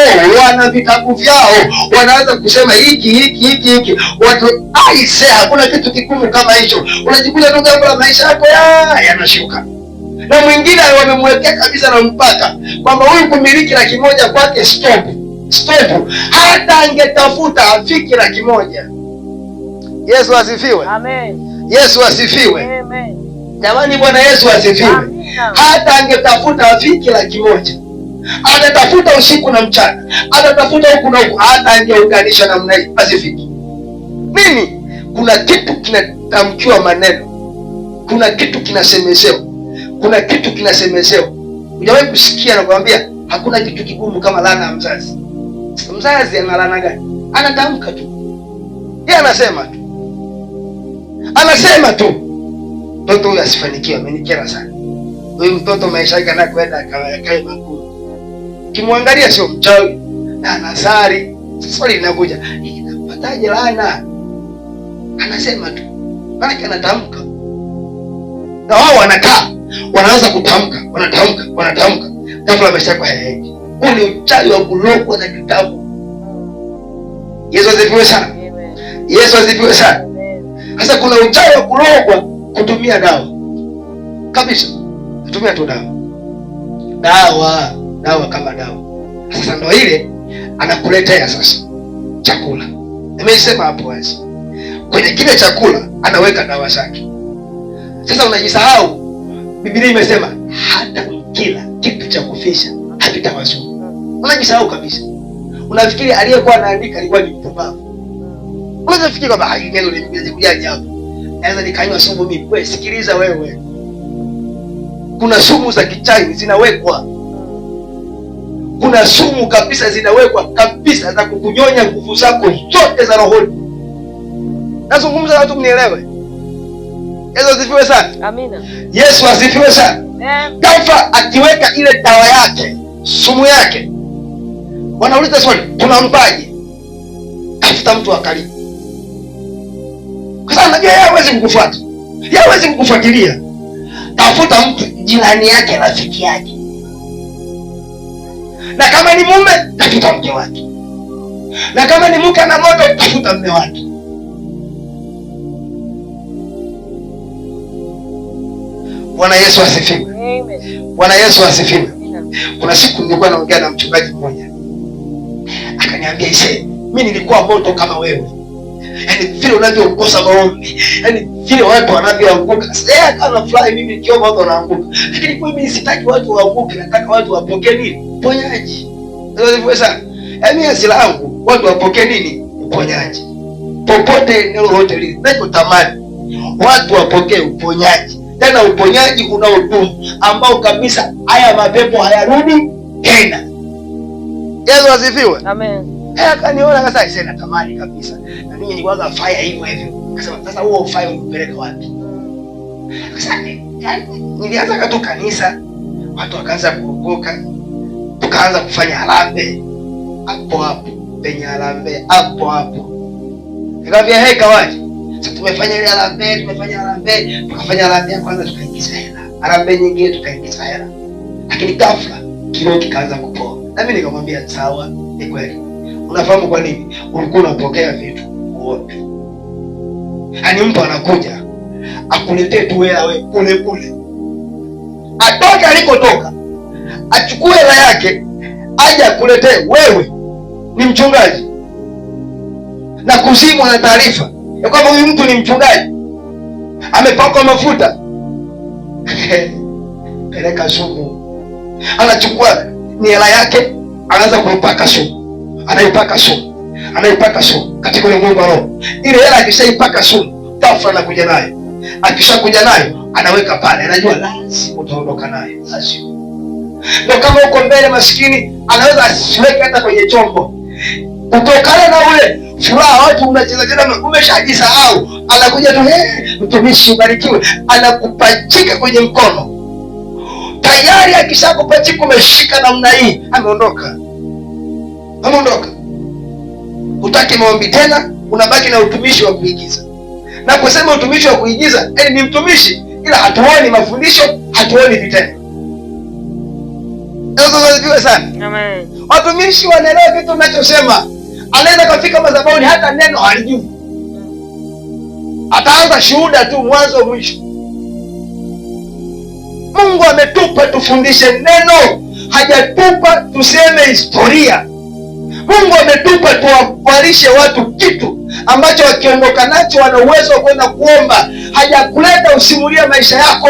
wana vitabu vyao, wanaanza kusema hiki. Watu aise, hakuna kitu kigumu kama hicho. Unajikuta tu ghafla maisha yako yanashuka. Na mwingine wamemwekea kabisa na mpaka kwamba huyu kumiliki $100,000 kwake stop. Hata angetafuta afiki $100,000. Yesu asifiwe. Amen. Yesu asifiwe. Amen. Jamani, Bwana Yesu asifiwe. Hata angetafuta afiki $100,000, atatafuta usiku na mchana, atatafuta huku na huku, hata angeunganisha namna hii asifiki. Nini? Kuna kitu kinatamkiwa maneno, kuna kitu kinasemezewa, Hujawahi kusikia na kuambia hakuna kitu kigumu kama laana ya mzazi? Mzazi ana laana gani? Anatamka tu, yeye anasema tu, mtoto huyu asifanikiwe, amenikera sana huyu mtoto, maisha yake anakwenda akae makuu. Kimwangalia sio mchawi na anasari. Swali linakuja, inapataje laana? Anasema tu, maana anatamka. Na wao wanakaa, wanaanza kutamka, wanatamka. Ghafla maisha yako hayaendi. Huu ni uchawi wa kulogwa na kitabu. Yesu asifiwe sana. Yesu asifiwe sana. Sasa kuna uchawi wa kulogwa kutumia dawa kabisa, kutumia tu dawa kama dawa. Sasa ndo ile anakuletea sasa chakula. Nimesema hapo wazi, kwenye kile chakula anaweka dawa zake. Sasa unajisahau, Biblia imesema hata kila kitu cha kufisha hakitawazuru. Unajisahau kabisa, unafikiri aliyekuwa anaandika alikuwa ni mpumbavu. Unaweza fikiri kwamba neno limekuja hapo, naweza nikanywa sumu mimi. Wewe sikiliza, wewe kuna sumu za kichawi zinawekwa, kuna sumu kabisa zinawekwa kabisa za kukunyonya nguvu zako zote za rohoni. Nazungumza na watu mnielewe. Yesu asifiwe sana. Amina. Yesu asifiwe sana. Ghafla akiweka ile dawa yake, sumu yake, wanauliza swali, tunampaje? Tafuta mtu wa karibu, kwa sababu najua yeye hawezi kukufuata, yeye hawezi kukufuatilia. Tafuta mtu jirani yake, rafiki yake, na kama ni mume tafuta mke wake, na kama ni mke na moto tafuta mume wake. Bwana Yesu asifiwe. Amen. Bwana Yesu asifiwe. Kuna siku nilikuwa naongea na mchungaji mmoja, akaniambia mimi nilikuwa moto kama wewe, yaani vile unavyokosa maombi, yaani vile watu wanavyoanguka. Sasa kana fly mimi nikiomba watu wanaanguka, lakini kwa mimi sitaki watu waanguke, nataka watu wapokee nini? Uponyaji. Ndio sana. Yaani asila yangu watu wapokee nini? Uponyaji. Popote eneo lolote lile, ninachotamani watu wapokee uponyaji. Tena uponyaji unaodumu ambao kabisa haya mapepo hayarudi tena. Yesu asifiwe. Amen. Akaniona sasa sasa natamani kabisa. Na mimi nilikuwa fire hivyo hivyo. Akasema sasa huo fire unipeleka wapi? Sasa nilianza katu kanisa, watu wakaanza kuokoka. Tukaanza kufanya harambee. Hapo hapo, penye harambee hapo hapo. Nikamwambia hey kawaje? Sasa tumefanya ile harambee, tukafanya harambee kwanza tukaingiza hela. Harambee nyingine tukaingiza hela. Lakini ghafla kiroho kikaanza kupoa. Na mimi nikamwambia sawa, ni kweli. Unafahamu kwa nini? Ulikuwa unapokea vitu wote. Yaani mtu anakuja akuletee tu hela wewe pole pole. Atoke alikotoka, achukue hela yake, aje akuletee wewe. Ni mchungaji. Na kusimu na taarifa ya kwamba huyu mtu ni mchungaji, amepakwa mafuta. Peleka sumu. Anachukua ni hela yake, anaanza kuipaka sumu, anaipaka sumu katika ulimwengu wa roho. Ile hela akishaipaka sumu, ghafla anakuja nayo. Akishakuja nayo, anaweka pale, anajua lazima utaondoka nayo, lazima. Ndio kama uko mbele maskini, anaweza asiweke hata kwenye chombo. Kutokana na ule furaha watu mnacheza tena, umeshajisahau. Anakuja tu, mtumishi ubarikiwe, anakupachika kwenye mkono. Tayari akishakupachika umeshika namna hii, ameondoka. Hutaki maombi tena, unabaki na utumishi wa kuigiza. Na kusema utumishi wa kuigiza, ni mtumishi ila hatuoni mafundisho, hatuoni vitendo. Ndio sana. Amen. Watumishi wanaelewa kitu tunachosema. Anaweza kafika madhabahuni hata neno halijui. Ataanza shuhuda tu mwanzo mwisho. Mungu ametupa tufundishe neno, hajatupa tuseme historia. Mungu ametupa tuwalishe watu kitu ambacho wakiondoka nacho wana uwezo wa kwenda kuomba. Hajakuleta usimulie maisha yako.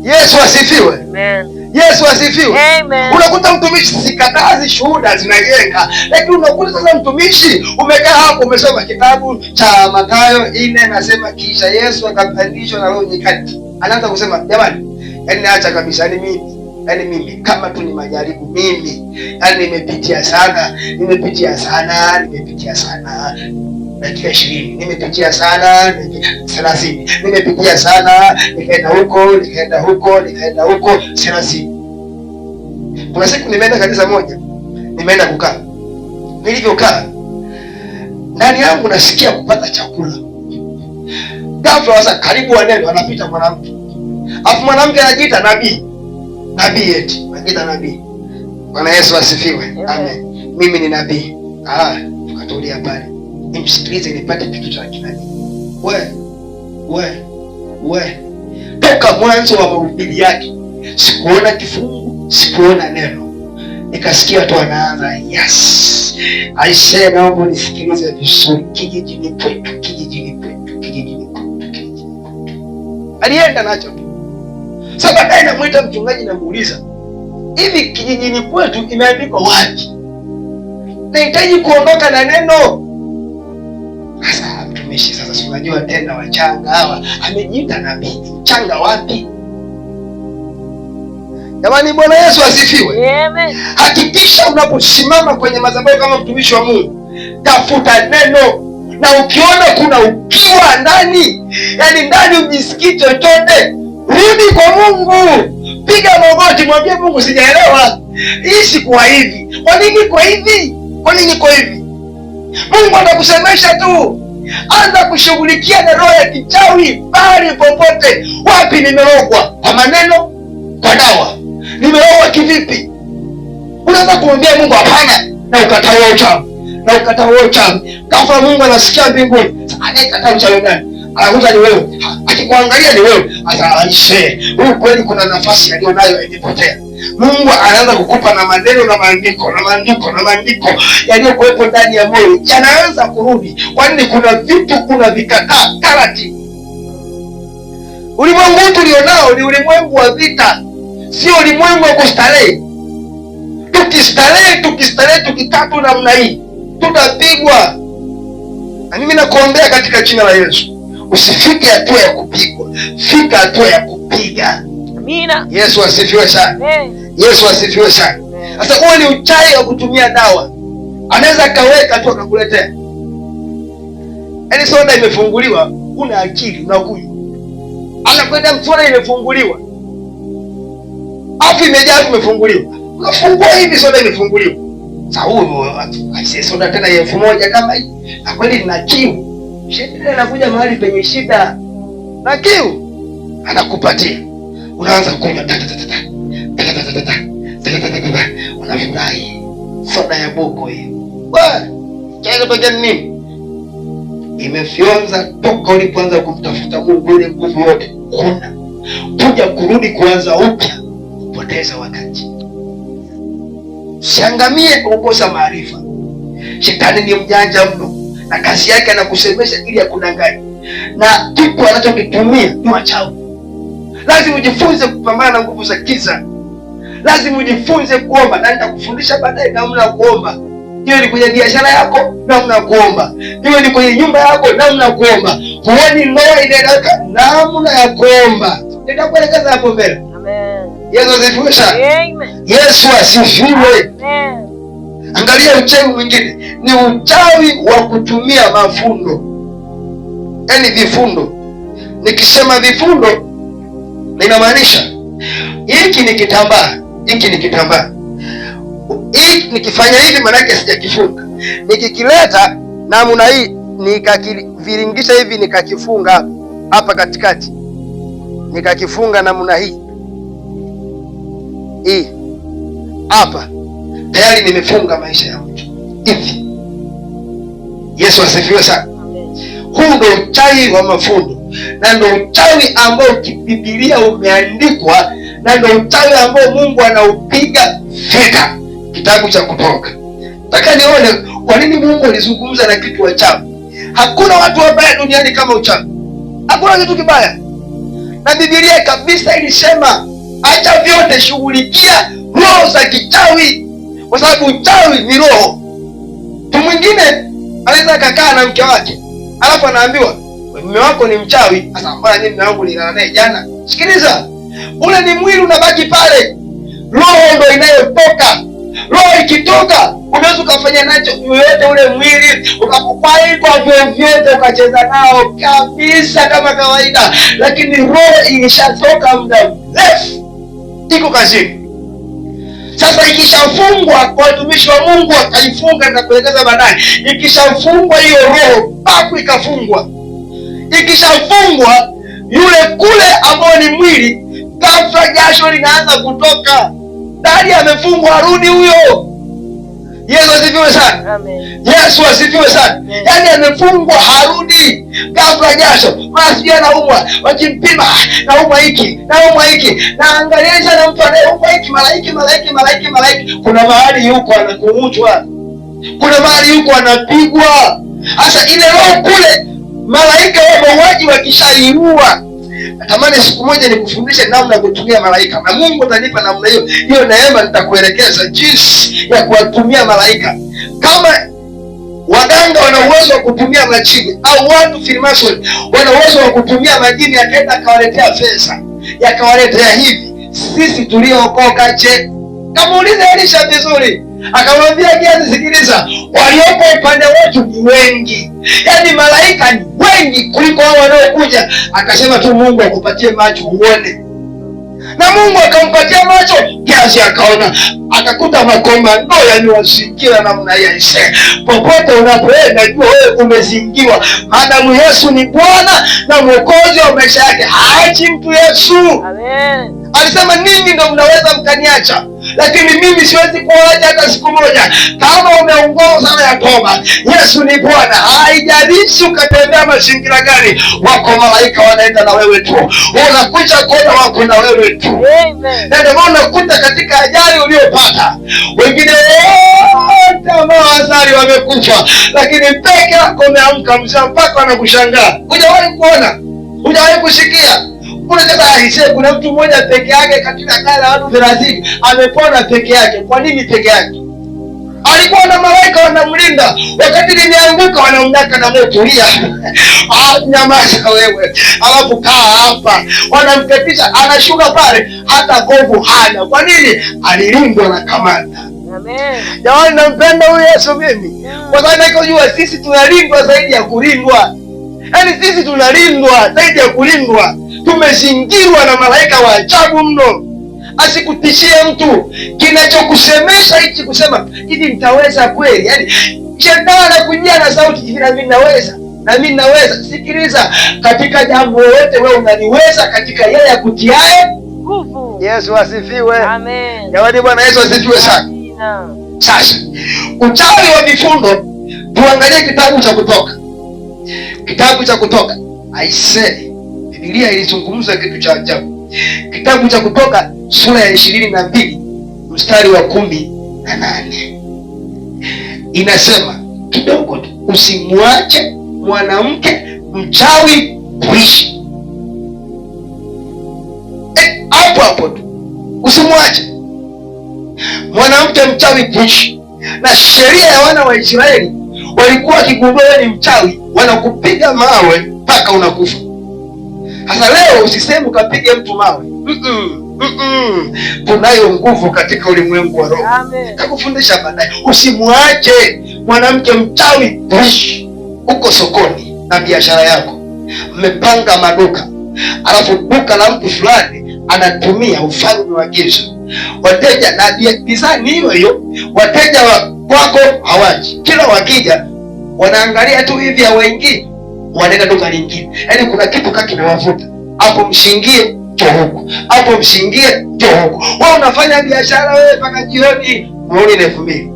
Yesu asifiwe. Amen. Yesu asifiwe. Amen. Unakuta mtumishi, sikatazi shuhuda zinajenga, lakini unakuta sasa mtumishi umekaa hapo umesoma kitabu cha Mathayo 4 nasema kisha Yesu akapandishwa na Roho nyikani. Anaanza kusema jamani, yaani naacha kabisa, yaani mimi kama tu ni majaribu mimi. Yaani nimepitia sana. Dakika 20 nimepitia sana, 30 nimepitia sana, nikaenda huko 30. Kuna siku nimeenda kanisa moja, nimeenda kukaa. Nilivyokaa ndani yangu nasikia kupata chakula. Ghafla sasa karibu waneno anapita mwanamke. Alafu mwanamke anajiita nabii eti, anajiita nabii. Bwana Yesu asifiwe. Amen. Mimi ni nabii. Tukatulia pale. Nimsikilize nipate kitu cha kinani. We. Toka mwanzo wa mahubiri yake sikuona kifungu, sikuona neno. Nikasikia tu anaanza, yes. Aisee, naomba nisikilize vizuri. Kijijini kwetu. Alienda nacho. Sasa baadaye namuita mchungaji namuuliza, hivi kijijini kwetu imeandikwa wapi? Nahitaji kuondoka na neno. Sasa mtumishi, sasa unajua tena wachanga hawa, amejiita nabii. Mchanga wapi? Jamani, Bwana Yesu asifiwe. Amen. Hakikisha unaposimama kwenye madhabahu kama mtumishi wa Mungu, tafuta neno, na ukiona kuna ukiwa ndani, yani ndani ujisikii chochote, rudi kwa Mungu, piga magoti, mwambie Mungu, sijaelewa hii, sikuwa hivi, kwa nini kwa hivi, kwa nini kwa hivi? Mungu atakusemesha tu. Anza kushughulikia na roho ya kichawi bali popote. Wapi nimerogwa? Kwa maneno, kwa dawa. Nimerogwa kivipi? Unaweza kumwambia Mungu hapana, na ukatawa uchawi, na ukatawa uchawi. Ghafla Mungu anasikia mbinguni, anayekataa uchawi nani? Anakuta ni wewe. Akikuangalia ni wewe. Aisee, huyu kweli kuna nafasi aliyonayo imepotea. Mungu anaanza kukupa na maneno na maandiko na maandiko na maandiko yaliyokuwepo ndani ya moyo, yanaanza kurudi. Kwani kuna vitu kuna vikataa taratibu. Ulimwengu tulionao ni ulimwengu wa vita, sio ulimwengu wa kustarehe. Tukistarehe tukikaa tu namna hii, tutapigwa. Na mimi nakuombea katika jina la Yesu, usifike hatua ya kupigwa, fika hatua ya kupiga. Amina. Yesu asifiwe sana. Yesu asifiwe sana. Sasa huo ni uchawi wa kutumia dawa. Anaweza kaweka tu akakuletea. Yaani soda imefunguliwa, una akili unakunywa. Anakwenda soda imefunguliwa, afu imejaa imefunguliwa. Unafungua hivi soda imefunguliwa. Sasa huo aise soda tena ya 1000 kama hii. Na kweli nina kiu. Shida inakuja mahali penye shida. Na kiu anakupatia. Unaanza kunywa unafurahi. Soda ya boko hiyo. Chaza toka nini? Imefyonza toka ulipoanza kumtafuta Mungu, ile nguvu yote kuna kuja kurudi kuanza upya, kupoteza wakati. Siangamie kwa kukosa maarifa. Shetani ni mjanja mno, na kazi yake anakusemesha ili akudanganye, na kitu anachokitumia ni wachawi. Lazima ujifunze kupambana na nguvu za giza. Lazima ujifunze kuomba, na nitakufundisha baadaye namna ya kuomba. Hiyo ni kwenye biashara yako, namna ya kuomba. Hiyo ni kwenye nyumba yako, namna ya kuomba. Huoni ndoa inaeleweka, namna ya kuomba. Nitakuelekeza hapo mbele. Amen. Yesu asifiwe sana. Amen. Yesu asifiwe. Amen. Angalia uchawi mwingine, ni uchawi wa kutumia mafundo. Yaani vifundo. Nikisema vifundo, ninamaanisha hiki ni kitambaa, hiki ni kitambaa. Hii nikifanya hivi maana yake sijakifunga. Nikikileta namna hii nikakiviringisha hivi nikakifunga hapa katikati. Nikakifunga namna hii. Hii hapa tayari nimefunga maisha ya mtu. Hivi. Yesu asifiwe sana. Huu ndio uchawi wa mafundo. Na ndio uchawi ambao Biblia umeandikwa, na ndio uchawi ambao Mungu anaupiga vita. Kitabu cha Kutoka. Nataka nione kwa nini Mungu alizungumza na kitu wachawi. Hakuna watu wabaya duniani kama uchawi. Hakuna kitu kibaya. Na Biblia kabisa ilisema acha vyote, shughulikia roho za kichawi, kwa sababu uchawi ni roho. Mtu mwingine anaweza kukaa na mke wake, alafu anaambiwa mume wako ni mchawi. Sasa mbona mimi mume wangu nilala naye jana? Sikiliza. Ule ni mwili unabaki pale. Roho ndio inayotoka. Roho ikitoka, unaweza ukafanya nacho yoyote ule mwili, ukakupai kwa vyovyote, ukacheza nao kabisa kama kawaida, lakini roho ilishatoka muda mrefu, iko kazini. Sasa ikishafungwa, kwa watumishi wa Mungu wakaifunga na kuelekeza baadaye, ikishafungwa hiyo roho, papu ikafungwa. Ikishafungwa, yule kule ambao ni mwili, ghafla jasho linaanza kutoka. Ndani amefungwa, arudi huyo. Yesu asifiwe sana. Amen. Yesu asifiwe sana. Yaani amefungwa, harudi. Ghafla jasho, maasi anaumwa, wakimpima, naumwa hiki, naumwa hiki. Na angalianisha na mtu anayeumwa hiki, malaiki. Kuna mahali yuko anakuutwa. Kuna mahali yuko anapigwa. Sasa ile roho kule, malaika wa mauaji wakishaiua. Natamani siku moja nikufundishe namna ya kutumia malaika. Na Mungu atanipa namna hiyo. Hiyo neema nitakuelekeza jinsi ya kuwatumia malaika. Kama waganga wana uwezo wa kutumia majini, au watu Freemason wana uwezo wa kutumia majini, yakaenda akawaletea pesa, yakawaletea hivi. sisi tuliookoka je? Kamuuliza Elisha vizuri, akamwambia Gehazi, sikiliza, walioko upande wetu ni wengi, yaani malaika ni wengi kuliko hao wanaokuja. Akasema tu Mungu akupatie macho uone, na Mungu akampatia macho. Gehazi akaona, akakuta makomando yaliwazingira namna ya Ishe. Popote unapoenda jua wewe umezingiwa, maadamu Yesu ni Bwana na Mwokozi wa maisha yake, haachi mtu Yesu. Amen. Alisema ninyi ndo mnaweza mkaniacha, lakini mimi siwezi kuacha hata siku moja. Kama umeongoza sana ya toba, Yesu ni Bwana. Haijalishi ukatembea mazingira gani, wako malaika wanaenda na wewe tu. Unakuja kuona wako na wewe tu. Amen. Na ndio unakuta katika ajali uliopata, wengine wote ambao wazari wamekufa, lakini peke yako umeamka mzima, mpaka wanakushangaa. Hujawahi kuona, hujawahi kusikia. Kuna mtu mmoja peke yake katika kaya la watu 30 amepona peke yake. Kwa nini peke yake? Alikuwa na malaika wanamlinda. Wakati nimeanguka wanamnyaka na moto. Nyamaza wewe, alafu kaa hapa. Wanamketisha, anashuka pale, hata kovu hana. Kwa nini? Alilindwa na kamanda. Amen. Jamani, nampenda huyu Yesu mimi. Kwa sababu najua sisi tunalindwa zaidi ya kulindwa. Yaani sisi tunalindwa zaidi ya kulindwa. Tumezingirwa na malaika wa ajabu mno. Asikutishie mtu. Kinachokusemesha hichi kusema hivi nitaweza kweli? Yaani shetani anakujia na sauti hivi, na mimi naweza, na mimi naweza. Sikiliza, katika jambo lolote wewe unaliweza katika yeye akutiaye nguvu. Yesu asifiwe. Amen. Jamani, Bwana Yesu asifiwe sana. Sasa uchawi wa vifundo, tuangalie kitabu cha Kutoka. Kitabu cha Kutoka, aisee, Biblia ilizungumza kitu cha ajabu. Kitabu cha Kutoka sura ya 22 mstari wa 18 inasema kidogo tu, usimwache mwanamke mchawi kuishi. Hapo hapo tu, usimwache mwanamke mchawi kuishi. Na sheria ya wana wa Israeli, walikuwa wakigundua wewe ni mchawi, wanakupiga mawe mpaka unakufa. Sasa leo usiseme ukapige mtu mawe. Tunayo nguvu katika ulimwengu wa roho. Nitakufundisha baadaye. Usimwache mwanamke mchawi kuishi. Uko sokoni na biashara yako, mmepanga maduka, alafu duka la mtu fulani anatumia ufalme wa giza. Wateja na bidhaa ni hiyo hiyo, wateja wako hawaji. Kila wakija wanaangalia tu hivi, hawaingii, wanaenda duka lingine. Yaani kuna kitu kinawavuta. Hapo mshingie jo huko, hapo mshingie jo huko. Wewe unafanya biashara wewe mpaka jioni, muone 2000.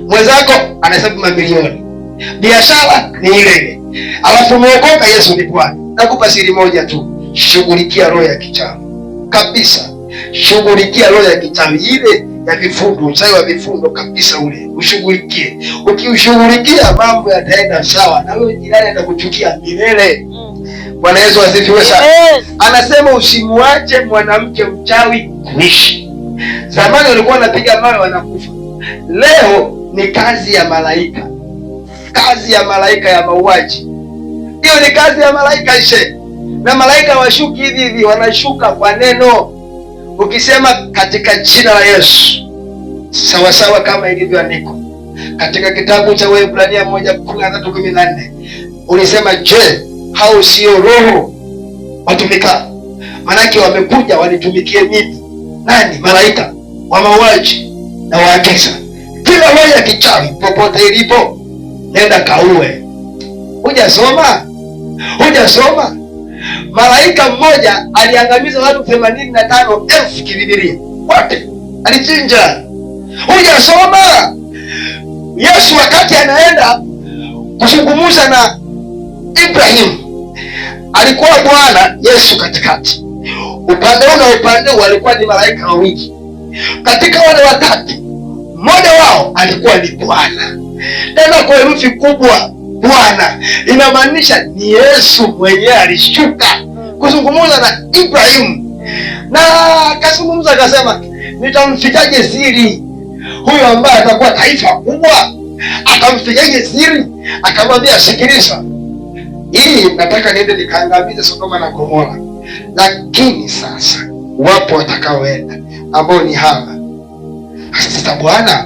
Mwenzako anahesabu mamilioni. Biashara ni ile. Alafu muokoka, Yesu ni Bwana. Nakupa siri moja tu, shughulikia roho ya kichawi. Kabisa. Shughulikia roho ya kichawi ile ya vifundo, uchawi wa vifundo kabisa ule. Ushughulikie. Ukiushughulikia mambo yataenda sawa, na wewe jirani atakuchukia milele. Bwana Yesu asifiwe sana. Anasema usimwache mwanamke mchawi kuishi. Zamani walikuwa wanapiga mawe wanakufa. Leo ni kazi ya malaika. Kazi ya malaika ya mauaji. Hiyo ni kazi ya malaika ishe. Na malaika washuki hivi hivi, wanashuka kwa neno. Ukisema katika jina la Yesu, sawa sawa kama ilivyoandikwa katika kitabu cha Waebrania 1:13-14, ulisema je, hao sio roho watumika? Manake wamekuja wanitumikie mimi. Nani? Malaika wa mauaji na waagiza. Kila roho ya kichawi popote ilipo, nenda kaue. Hujasoma? Hujasoma? Malaika mmoja aliangamiza watu 85,000 kibibilia. Wote alichinja. Hujasoma? Yesu wakati anaenda kuzungumza na Ibrahim, alikuwa Bwana Yesu katikati. Upande huu na upande huu walikuwa ni malaika wawili. Katika wale watatu, mmoja wao alikuwa ni Bwana. Tena kwa herufi kubwa, Bwana. Inamaanisha ni Yesu mwenyewe alishuka kuzungumza na Ibrahim. Na akazungumza akasema, nitamfichaje siri huyo ambaye atakuwa taifa kubwa? Akamfichaje siri? Akamwambia, sikiliza, hii nataka niende nikaangamize Sodoma na Gomora, lakini sasa wapo watakaoenda ambao ni hawa. Sasa Bwana,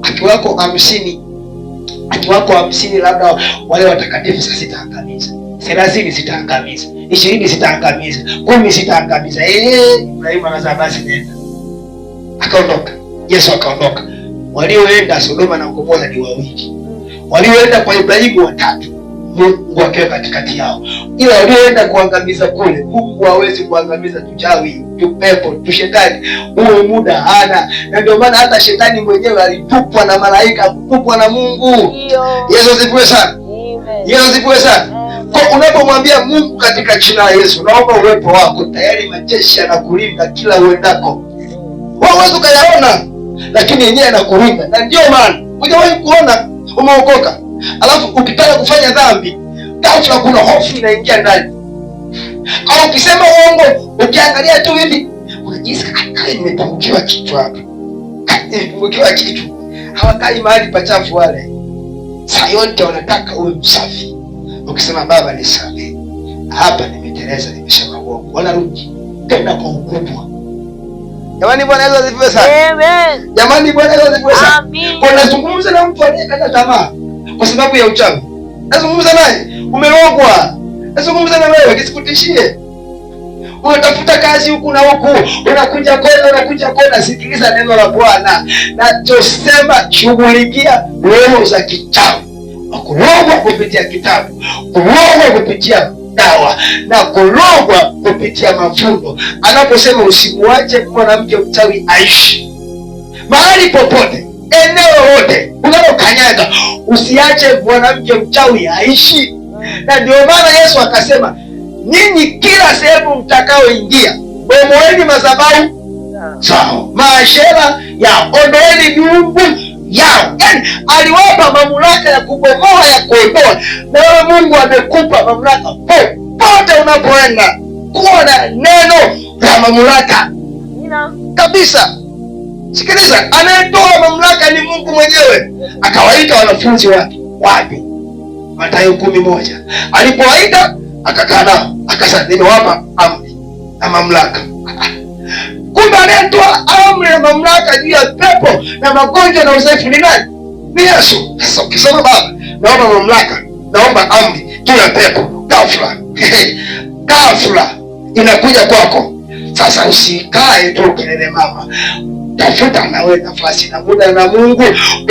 akiwako 50 labda wale watakatifu, sasa sitaangamiza 30, sitaangamiza 20, sitaangamiza 10, sitaangamiza. Ibrahimu anasema basi nenda. Akaondoka. Yesu akaondoka. Walioenda Sodoma na Gomora ni 2. Walioenda kwa Ibrahimu 3. Mungu akiwa katikati yao. Ila walioenda kuangamiza kule, Mungu hawezi kuangamiza tuchawi, tupepo, tushetani. Huo muda hana. Na ndio maana hata shetani mwenyewe alitupwa na malaika, kutupwa na Mungu. Yesu asifiwe sana. Yesu asifiwe sana. Kwa unapomwambia Mungu katika jina la Yesu, naomba uwepo wako, tayari majeshi yanakulinda kila uendako. Wewe ukayaona, lakini yeye anakulinda. Na ndio maana hujawahi kuona umeokoka, alafu ukitaka kufanya dhambi, ghafla kuna hofu inaingia ndani. Au ukisema uongo, ukiangalia tu hivi, unajisikia kama nimepungukiwa kitu hapa. Nimepungukiwa kitu. Hawakai mahali pachafu wale. Saa yote wanataka uwe msafi. Ukisema Baba nisamehe, hapa nimeteleza, nimesema uongo, wanarudi tena kwa ukubwa. Jamani, Bwana Yesu asifiwe sana. Amen. Jamani, Bwana Yesu asifiwe sana. Amen. Kwa nazungumza na mtu aliyekata tamaa kwa sababu ya uchawi. Nazungumza naye, umerogwa. Nazungumza na wewe, kisikutishie. Unatafuta kazi huku na huku, unakuja kona, sikiliza neno la Bwana. Nachosema, shughulikia roho za kichawi. Kurogwa kupitia kitabu, kurogwa kupitia dawa, na kurogwa kupitia mafundo. Anaposema usimwache mwanamke mchawi aishi, mahali popote, eneo lote unalokanyaga, usiache mwanamke mchawi aishi. Na ndio maana Yesu akasema, ninyi kila sehemu mtakaoingia, bomoeni madhabahu zao, maashera yao, ondoeni miungu yao. Yani aliwapa mamlaka ya kubomoa, ya kuondoa. Na wewe Mungu amekupa mamlaka popote unapoenda, kuwa na neno la mamlaka kabisa. Sikiliza, anayetoa mamlaka ni Mungu mwenyewe. Akawaita wanafunzi wake wapi? Mathayo 11. Alipowaita akakaa nao, akasema nimewapa amri na mamlaka. Kumbe anayetoa amri na mamlaka juu ya pepo na magonjwa na udhaifu ni nani? Ni Yesu. Sasa ukisema Baba, naomba mamlaka, naomba amri juu ya pepo, ghafla inakuja kwako. Sasa usikae tu kelele mama. Tafuta nawe nafasi na muda na Mungu.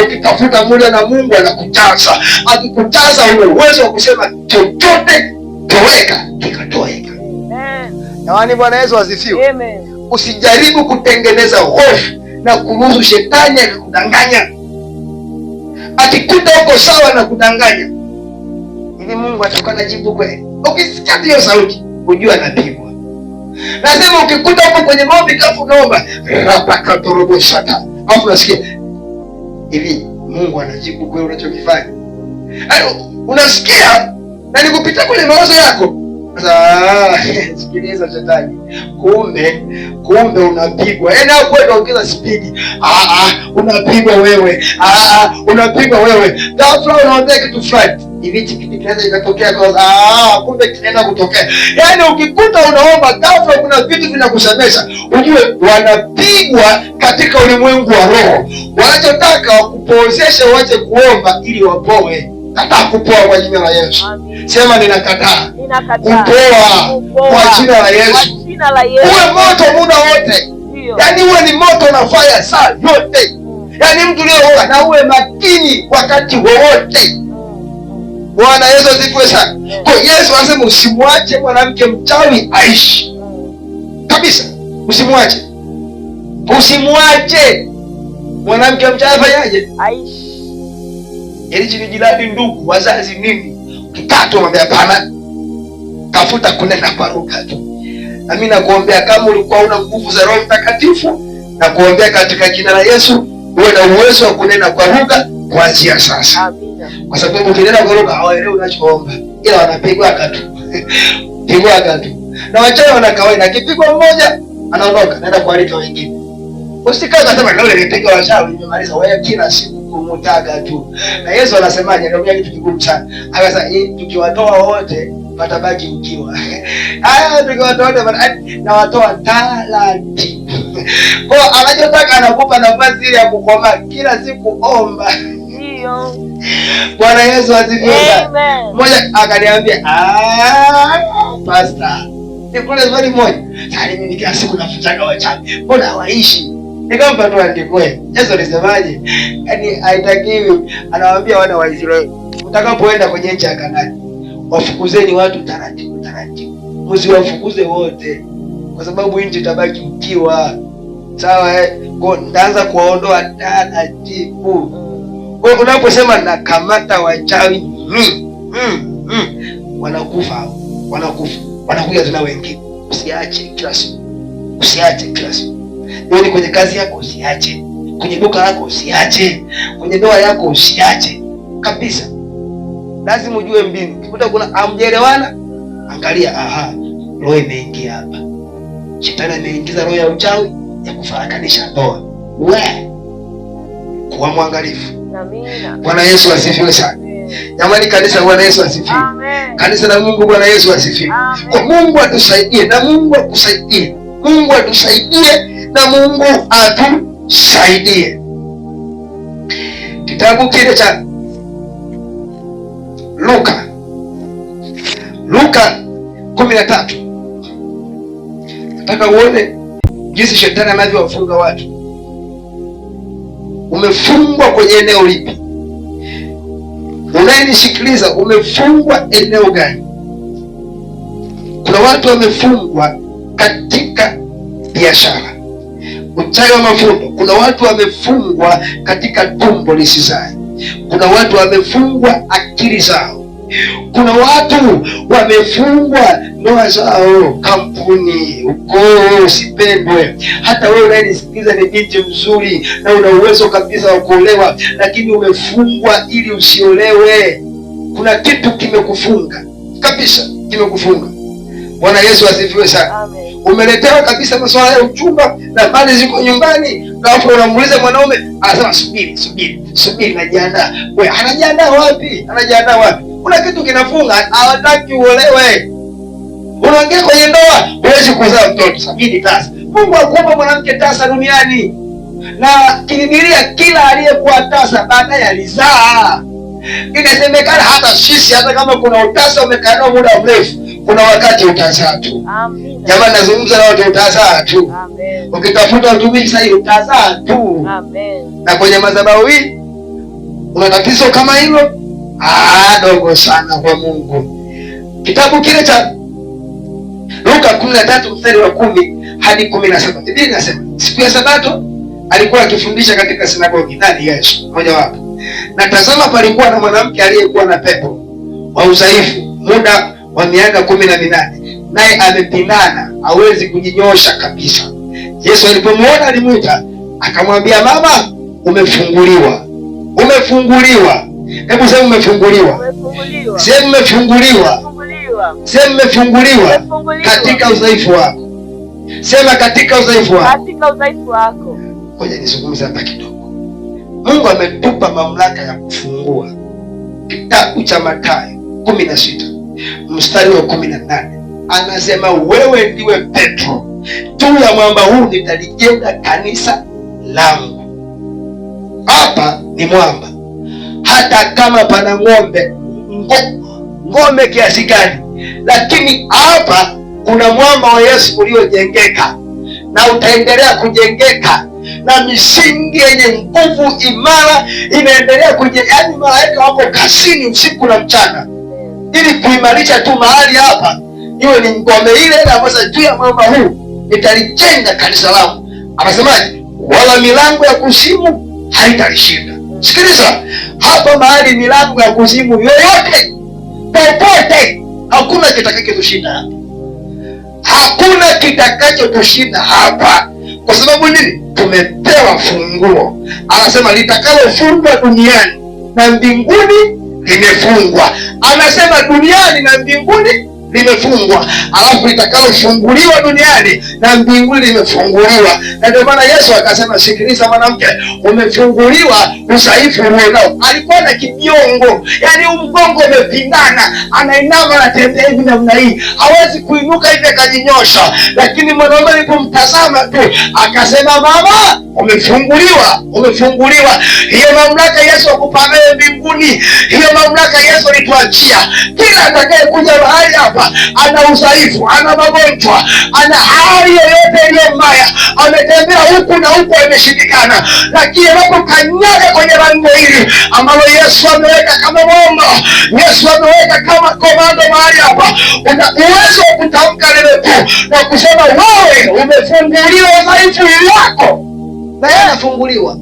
Ukitafuta muda na Mungu anakujaza. Akikujaza una uwezo wa kusema chochote toweka, kikatoweka. Amen. Jamani, Bwana Yesu asifiwe. Amen. Usijaribu kutengeneza hofu na kuruhusu shetani akakudanganya. Akikuta uko sawa na kudanganya, hivi Mungu atakuwa na jibu kweli? Ukisikia hiyo sauti, ujue anapigwa. Nasema ukikuta uko kwenye maombi kafu naomba rapakatoroboshata, afu nasikia hivi, Mungu anajibu kweli unachokifanya? Unasikia na nikupita kwenye mawazo yako. Sikiliza shetani, kumbe unapigwa. Na kwenda ongeza spidi. Unapigwa wewe. Unapigwa wewe. Ghafla unaongea kitu fulani, hivi kinaweza ikatokea kwa kumbe kinaenda kutokea. Yaani ukikuta unaomba ghafla kuna vitu vinakusemesha, ujue wanapigwa katika ulimwengu wa roho. Wanachotaka wakupozeshe uache kuomba ili wapoe. Kataa kupoa kwa jina la Yesu. Sema ninakataa kupoa kwa jina la Yesu. Uwe moto muda wote. Yaani uwe ni moto na fire saa yote. Yaani mtu leo na uwe makini wakati wowote. Bwana Yesu asifiwe sana. Kwa Yesu anasema usimwache mwanamke mchawi aishi. Kabisa. Usimwache. Usimwache mwanamke mchawi afanyaje? Aishi. Yaani ni jirani, ndugu, wazazi, nini? Ukitatu mwambie hapana. Tafuta kunena kwa lugha tu. Na mimi nakuombea kama ulikuwa una nguvu za Roho Mtakatifu, na kuombea katika jina la Yesu uwe na uwezo wa kunena kwa lugha kuanzia sasa. Amina. Kwa sababu ukinena kwa lugha hawaelewi unachoomba, ila wanapigwa tu. Pigwa tu. Na wachawi wana kawaida, akipigwa mmoja anaondoka, naenda kualika wengine. Usikae kusema leo nilipiga wachawi nimemaliza, wewe kila siku kumutaga tu. Na Yesu anasemaje? Ndio kitu kigumu sana. Akasema tukiwatoa wote patabaki ukiwa. Haya tukiwatoa na watoa taratibu. Kwa anachotaka anakupa nafasi ile ya kukoma kila siku omba. Ndio. Bwana Yesu asifiwe. Amen. Mmoja akaniambia, pastor, nikule swali moja. Sasa mimi kila siku nafuta wachawi. Mbona hawaishi? Nikampa tu andiko. Yesu alisemaje? Yaani haitakiwi, anawaambia wana wa Israeli, utakapoenda kwenye nchi ya Kanaani, wafukuzeni watu taratibu taratibu. Msiwafukuze wote kwa sababu nchi itabaki ukiwa. Sawa Kwa ndaanza kuwaondoa taratibu. Kwa unaposema nakamata wachawi, wanakufa. Wanakuja tena wengine. Usiache kila siku. Yaani kwenye kazi yako usiache. Kwenye duka lako usiache. Kwenye ndoa yako usiache. Kabisa. Lazima ujue mbinu. Ukikuta kuna hamjaelewana, angalia, roho imeingia hapa. Shetani ameingiza roho ya uchawi ya kufarakanisha ndoa. Kuwa mwangalifu. Amina. Bwana Yesu asifiwe sana. Jamani kanisa, Bwana Yesu asifiwe. Amen. Kanisa la Mungu, Bwana Yesu asifiwe. Kwa Mungu atusaidie na Mungu akusaidie. Mungu atusaidie na Mungu atusaidie. Kitabu kile cha Luka 13. Nataka uone jinsi shetani anavyowafunga watu. Umefungwa kwenye eneo lipi? Unayenisikiliza, umefungwa eneo gani? Kuna watu wamefungwa katika biashara, uchawi wa mafundo. Kuna watu wamefungwa katika tumbo lisizae. Kuna watu wamefungwa akili zao. Kuna watu wamefungwa ndoa zao, kampuni, ukoo, usipendwe. Hata wewe unayenisikiliza ni binti mzuri na una uwezo kabisa wa kuolewa, lakini umefungwa ili usiolewe. Kuna kitu kimekufunga kabisa, kimekufunga. Bwana Yesu asifiwe sana. Amen. Umeletewa kabisa masuala ya uchumba na mali ziko nyumbani, na hapo unamuuliza mwanaume, anasema subiri najiandaa. Wewe anajiandaa wapi? Kuna kitu kinafunga, hawataki uolewe. Unaongea kwenye ndoa, huwezi kuzaa mtoto, sabini tasa. Mungu hakuumba mwanamke tasa duniani. Na Biblia kila aliyekuwa tasa baadaye alizaa. Inasemekana hata sisi, hata kama kuna utasa umekaa nao muda mrefu, kuna wakati utazaa tu. Amen. Jamani, nazungumza na watu, utazaa tu. Amen. Ukitafuta utumishi sasa utazaa tu. Amen. Na kwenye madhabahu hii una tatizo kama hilo, dogo sana kwa Mungu. Kitabu kile cha Luka 13 mstari wa 10 hadi 17. Biblia inasema, siku ya Sabato alikuwa akifundisha katika sinagogi. Nani? Yesu mmoja wapo. Na tazama, palikuwa na mwanamke aliyekuwa na pepo wa udhaifu muda wa miaka 18, naye amepindana, hawezi kujinyosha kabisa. Yesu alipomuona alimuita, akamwambia, mama, umefunguliwa. Hebu sema umefunguliwa. Sema umefunguliwa katika udhaifu wako. Sema katika udhaifu wako. Ngoja nizungumze hapa kidogo. Mungu ametupa mamlaka ya kufungua. Kitabu cha Mathayo 16 mstari wa 18 anasema, wewe ndiwe Petro, juu ya mwamba huu nitalijenga kanisa langu. Hapa ni mwamba. Hata kama pana ngome kiasi gani, lakini hapa kuna mwamba wa Yesu uliojengeka na utaendelea kujengeka, na misingi yenye nguvu imara inaendelea kujengeka. Yaani malaika wako kazini usiku na mchana ili kuimarisha tu mahali hapa, iwe ni ngome ile ambayo juu ya mwamba huu nitalijenga kanisa langu. Anasemaje? Wala milango ya kuzimu haitalishinda. Sikiliza, hapa mahali milango ya kuzimu yoyote popote, hakuna kitakachotushinda hapa. Hakuna kitakachotushinda hapa. Kwa sababu nini? Tumepewa funguo. Anasema litakalofungwa duniani na mbinguni limefungwa. Anasema duniani na mbinguni limefungwa, alafu litakalofunguliwa duniani na mbinguni limefunguliwa. Na ndio maana Yesu akasema, sikiliza mwanamke, umefunguliwa udhaifu ulionao. Alikuwa na kibiongo, yani mgongo umepindana, anainama anatembea hivi namna hii, hawezi kuinuka hivi akajinyosha. Lakini mwanaume alipomtazama tu akasema, mama, umefunguliwa, umefunguliwa. Hiyo mamlaka Yesu akupamewe mbinguni, hiyo mamlaka Yesu alituachia. Kila atakaye kuja mahali hapa ana udhaifu, ana magonjwa, ana hali yoyote iliyo mbaya, ametembea huku na huku imeshindikana, lakini anapokanyaga kwenye lango hili ambalo Yesu ameweka kama bomba, Yesu ameweka kama komando mahali hapa, una uwezo wa kutamka neno tu na kusema, wewe umefunguliwa udhaifu wako, na yeye anafunguliwa.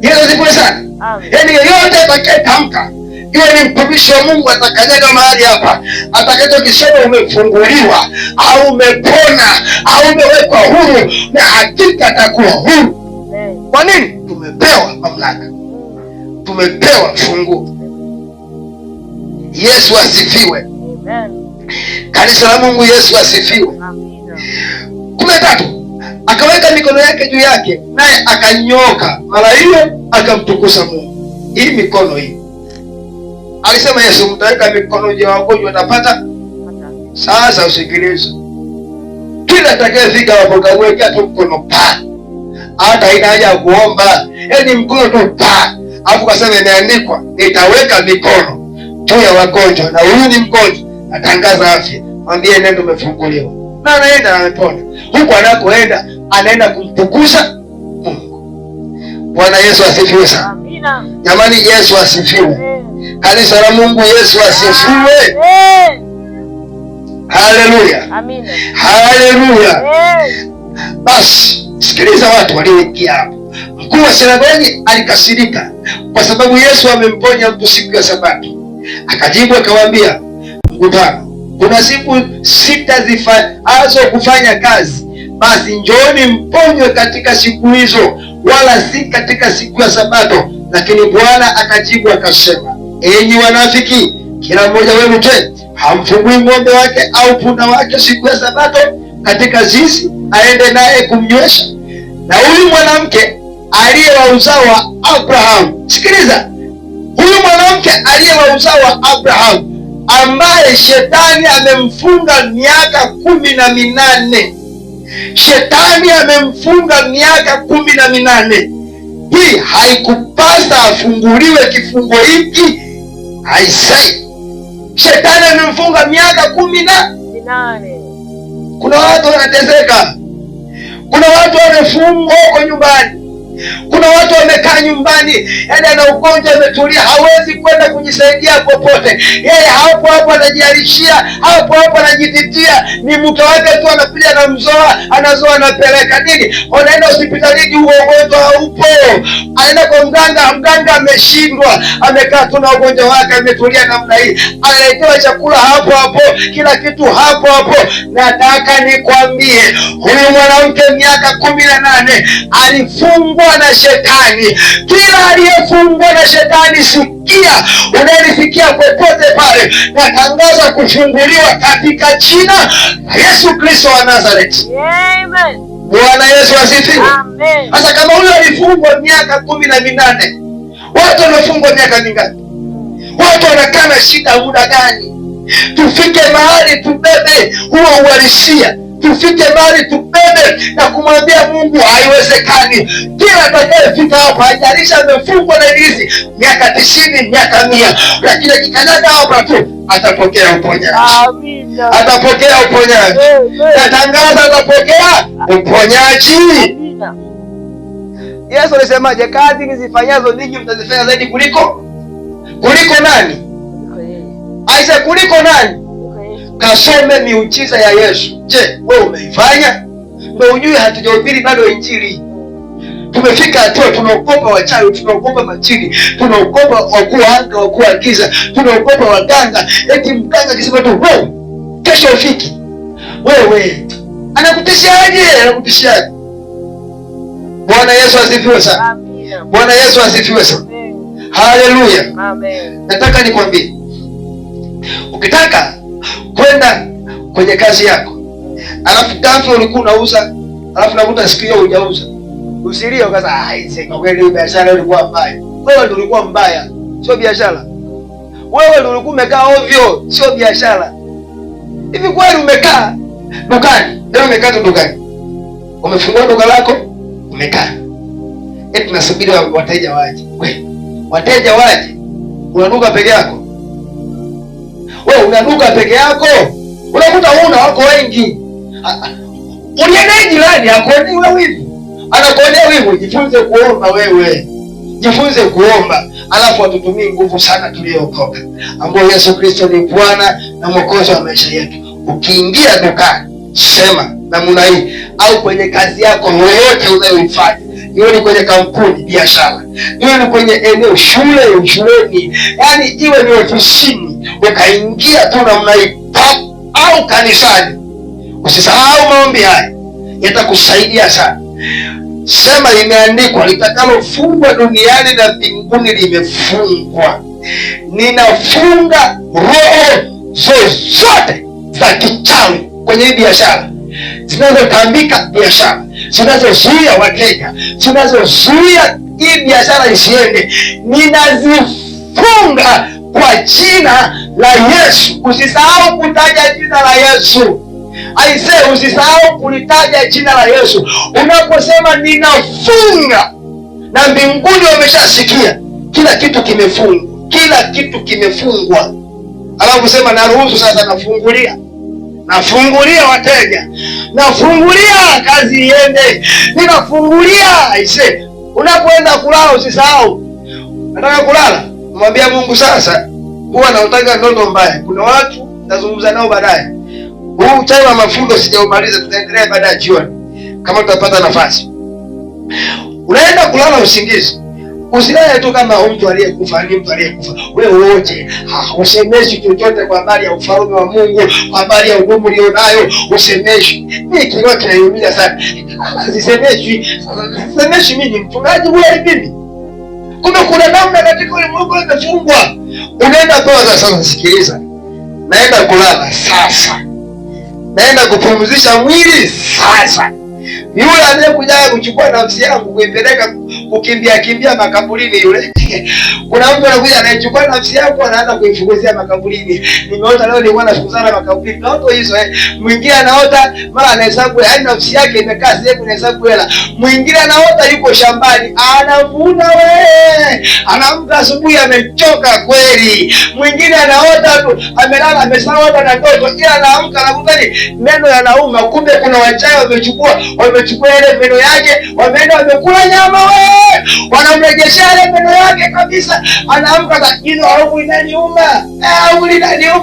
Yesu sifiwe sana. Yaani yeyote atakayetamka, iwe ni mtumishi wa Mungu, atakanyaga mahali hapa, atakachokisema umefunguliwa au umepona au umewekwa huru, na hakika atakuwa huru. Kwa nini? Tumepewa mamlaka, tumepewa funguo. Yesu asifiwe. Kanisa la Mungu, Yesu asifiwe. 13, akaweka mikono yake juu yake, naye akanyooka, mara hiyo akamtukuza Mungu. Hii mikono hii, alisema Yesu, mtaweka mikono juu ya wagonjwa watapata. Sasa usikilize, kila atakayefika hapo kaweka tu mkono pa, hata haina haja ya kuomba, yaani mkono tu pa, alafu kasema imeandikwa, nitaweka mikono juu ya wagonjwa na huyu ni mgonjwa, atangaza afya, mwambie nenda umefunguliwa, na anaenda amepona. Huko anakoenda anaenda kumtukuza Mungu. Bwana Yesu asifiwe sana. Amina. Jamani, Yesu asifiwe. Kanisa la Mungu, Yesu asifiwe. Haleluya. Amina. Haleluya. Basi sikiliza watu walioingia hapo. Mkuu wa sinagogi alikasirika kwa sababu Yesu amemponya mtu siku ya Sabato. Akajibu akawaambia mkutano, kuna siku 6 zifazo kufanya kazi, basi njooni mponywe katika siku hizo, wala si katika siku ya Sabato. Lakini Bwana akajibu akasema, enyi wanafiki, kila mmoja wenu je, hamfungui ng'ombe wake au punda wake siku ya Sabato katika zizi aende naye kumnywesha? Na huyu mwanamke aliye wa uzao wa Abrahamu, sikiliza, huyu mwanamke aliye wa uzao wa Abrahamu, ambaye shetani amemfunga miaka 18, shetani amemfunga miaka 18, hii haikupasa afunguliwe kifungo hiki? Haisai. Shetani amemfunga miaka 18. Kuna watu wanateseka, kuna watu wamefungwa huko nyumbani, kuna watu wamekaa nyumbani, yaani ana ugonjwa ametulia, hawezi kwenda kujisaidia popote. Yeye hapo hapo anajialishia, hapo hapo anajititia, ni mke wake tu anakuja anamzoa, anazoa anapeleka nini, anaenda hospitalini, huo ugonjwa haupo. Anaenda kwa mganga, mganga ameshindwa, amekaa tu na ugonjwa wake ametulia namna hii, analetewa chakula hapo hapo, kila kitu hapo hapo. Nataka nikwambie, huyu mwanamke miaka 18 alifungwa na shetani. Kila aliyefungwa na shetani, sikia, unalisikia popote pale, natangaza kufunguliwa katika jina la Yesu Kristo wa Nazareti. Amen. Bwana Yesu asifiwe. Amen. Sasa kama huyo alifungwa miaka 18, watu wamefungwa miaka mingapi? Watu wanakaa na shida muda gani? Tufike mahali tubebe huo uhalisia, tufike mahali tubebe na kumwambia Mungu haiwezekani. Kila atakayefika hapa, haijalishi amefungwa na ibilisi miaka 90, miaka 100, lakini akikanyaga hapa tu atapokea uponyaji. Amina. Atapokea uponyaji. Natangaza atapokea uponyaji. Amina. Yesu alisemaje? Kazi nizifanyazo ninyi mtazifanya zaidi kuliko nani? Aisha, kuliko nani? Kasome miujiza ya Yesu. Je, wewe umeifanya? Ndio ujue hatujahubiri bado injili. Tumefika hatua tunaogopa wachawi, tunaogopa majini, tunaogopa wakuu wa anga, wakuu wa giza, tunaogopa waganga. Eti mganga akisema tu wewe kesho ufiki, wewe anakutishaje? Anakutishaje? Bwana Yesu asifiwe sana. Amina. Bwana Yesu asifiwe sana. Haleluya. Amen. Nataka nikwambie, ukitaka Unaenda kwenye kazi yako, alafu ghafla ulikuwa unauza, alafu nakuta siku hiyo hujauza. Usilie ukaza kwa kweli biashara ilikuwa mbaya. Wewe ndio ulikuwa mbaya, sio biashara. Wewe ndio ulikuwa umekaa ovyo, sio biashara. Hivi kweli umekaa dukani? Leo umekaa tu dukani. Umefungua duka lako, umekaa. Eti tunasubiri wateja waje. Wewe, wateja waje. Unaduka peke yako? Wewe unaduka peke yako? Unakuta una wako wengi. Ulienda jirani akuonea wewe hivi. Anakuonea wewe, jifunze kuomba wewe. Jifunze kuomba. Alafu watutumie nguvu sana tuliyookoka, ambao Yesu Kristo ni Bwana na Mwokozi wa maisha yetu. Ukiingia dukani, sema namna hii, au kwenye kazi yako yoyote unayoifanya, iwe ni kwenye kampuni, biashara, iwe ni kwenye eneo shuleni, yani iwe ni ofisini, ukaingia tu namna hii, au kanisani, usisahau maombi haya, yatakusaidia sana. Sema imeandikwa, litakalofungwa duniani na mbinguni limefungwa. Ninafunga roho zozote za kichawi kwenye biashara, zinazotambika biashara, zinazozuia wateja, zinazozuia hii biashara isiende, ninazifunga kwa jina la Yesu. Usisahau kutaja jina la Yesu. Aisee, usisahau kulitaja jina la Yesu. Unaposema ninafunga, na mbinguni wameshasikia, kila kitu kimefungwa, kila kitu kimefungwa. Alafu sema naruhusu sasa, nafungulia wateja, nafungulia kazi iende, ninafungulia. Aisee, unapoenda kulala usisahau, nataka kulala, mwambie Mungu sasa, huwa naotaka ndoto mbaya. Kuna watu nazungumza nao baadaye. Huu mchana wa mafunzo sijaumaliza, tutaendelea baadaye jioni kama tutapata nafasi. Unaenda kulala usingizi, usilale tu kama mtu aliyekufa, ni mtu aliyekufa. Wewe wote usemeshi chochote kwa habari ya ufalme wa Mungu, kwa habari ya huduma ulionayo, usemeshi. Mimi kilio kinaniumiza sana. Sisemeshi mimi ni mchungaji wewe mimi. Kumbe kuna namna katika ulimwengu imefungwa. Unaenda toa sasa, sikiliza. Naenda kulala sasa. Naenda kupumzisha mwili sasa. Yule anayekuja kuchukua nafsi yangu kuipeleka kukimbia makaburini yule. Kuna mtu anakuja anaichukua nafsi yangu anaanza kuifukuzia makaburini. Nimeota leo nilikuwa nafukuzana makaburini. Ndoto hizo Mwingine anaota mara anahesabu, yaani nafsi yake imekaa sehemu anahesabu hela. Mwingine anaota yuko shambani, anavuna anaamka asubuhi amechoka kweli. Mwingine anaota tu amelala amesahau na ndoto, ila anaamka anakuta meno yanauma. Kumbe kuna wachawi wamechukua ile meno yake, wameenda wamekula nyama wanamrejeshea ile meno yake kabisa. Anaamka takino au inaniuma,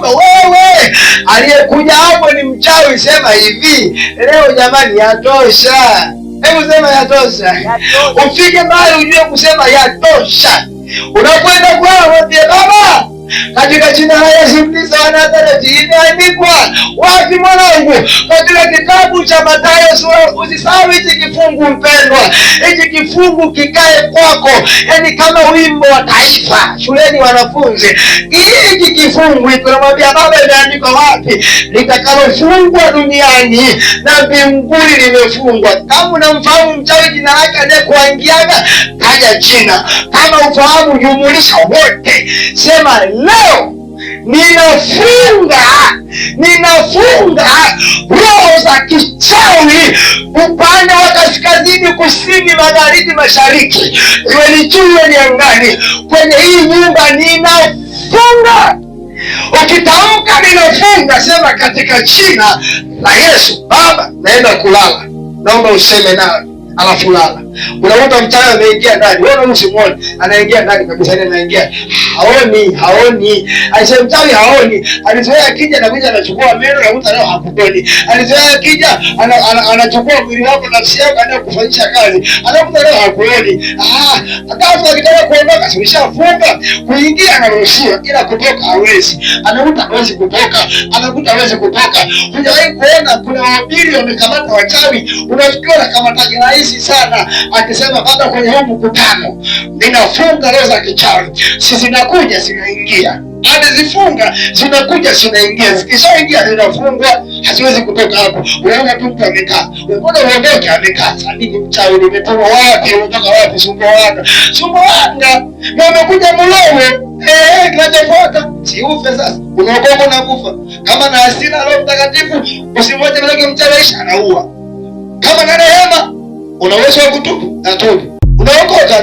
wewe aliyekuja hapo ni mchawi. Sema hivi leo jamani, yatosha. Hebu sema yatosha. Ufike mahali ujue kusema yatosha. Unakwenda kwa mwambie Baba, katika jina la Yesu Kristo wa Nazareti, imeandikwa wapi mwanangu? Katika kitabu cha Mathayo sura. Usisahau hichi kifungu mpendwa, hichi kifungu kikae kwako, yaani kama wimbo wa taifa shuleni wanafunzi. Hiki kifungu tunamwambia Baba, imeandikwa wapi? Litakalofungwa duniani na mbinguni limefungwa. Kama unamfahamu mchawi jina lake anayekuangiaga, taja jina. Kama ufahamu, jumulisha wote. Sema leo ninafunga roho za kichawi upande wa kaskazini, kusini, magharibi, mashariki, iwe ni juu iwe ni angani, kwenye hii nyumba ninafunga. Ukitamka ninafunga, sema katika jina la Yesu. Baba, naenda kulala, naomba useme nawe, alafu lala. Unakuta mchawi ameingia ndani, wewe usimuone, anaingia ndani kabisa, anaingia haoni. Aisha, mchawi haoni. Alizoea akija na kuja anachukua meno na mtu leo hakuponi. Alizoea akija anachukua mwili wako, nafsi yako, anakufanyisha kazi. Anakuta leo hakuoni. Akaanza akitaka kuondoka, simeshafunga. Kuingia anaruhusiwa, ila kutoka hawezi. Anakuta hawezi kutoka. Hujawahi kuona kuna wahubiri wamekamata wachawi, unafikiri anakamataje rahisi sana. Akisema Baba, kwenye huu mkutano ninafunga roho za kichawi, zinakuja zinaingia amezifunga, zinakuja zinaingia, zikishaingia zinafungwa, haziwezi kutoka hapo. Unaona tu mtu amekaa, mbona uondoke? Amekaa. Sasa mimi mchawi nimetoka wapi? Unatoka wapi? Sumbawanga na umekuja Mlowe. Kinachofuata si ufe sasa, unaokoka na kufa. Kama na hasira Roho Mtakatifu usimwache mleke mchawi aisha, anaua. Kama na rehema una uwezo wa kutubu, atubu. Unaokoka,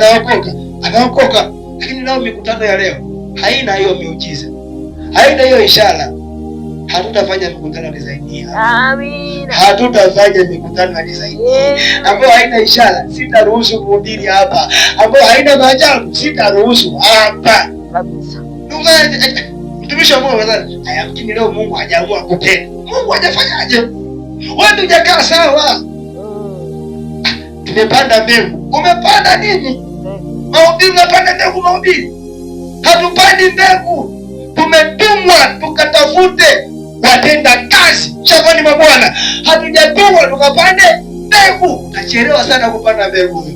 anaokoka. Lakini nao mikutano ya leo haina hiyo miujiza, haina hiyo ishara. Hatutafanya mikutano design hii. Amina. Hatutafanya mikutano design hii ambayo haina ishara. Sitaruhusu kuhubiri hapa. Ambayo haina maajabu, sitaruhusu hapa. Kabisa. Mtumishi wa Mungu anasema, "Hayamkini leo Mungu hajaamua kupenda." Mungu hajafanyaje? Wewe hujakaa sawa. Tumepanda mbegu. Umepanda nini? Mahubiri, unapanda mbegu mahubiri. Hatupandi mbegu. Tumetumwa tukatafute watenda kazi shambani mwa Bwana. Hatujatumwa tukapande mbegu. Utachelewa sana kupanda mbegu.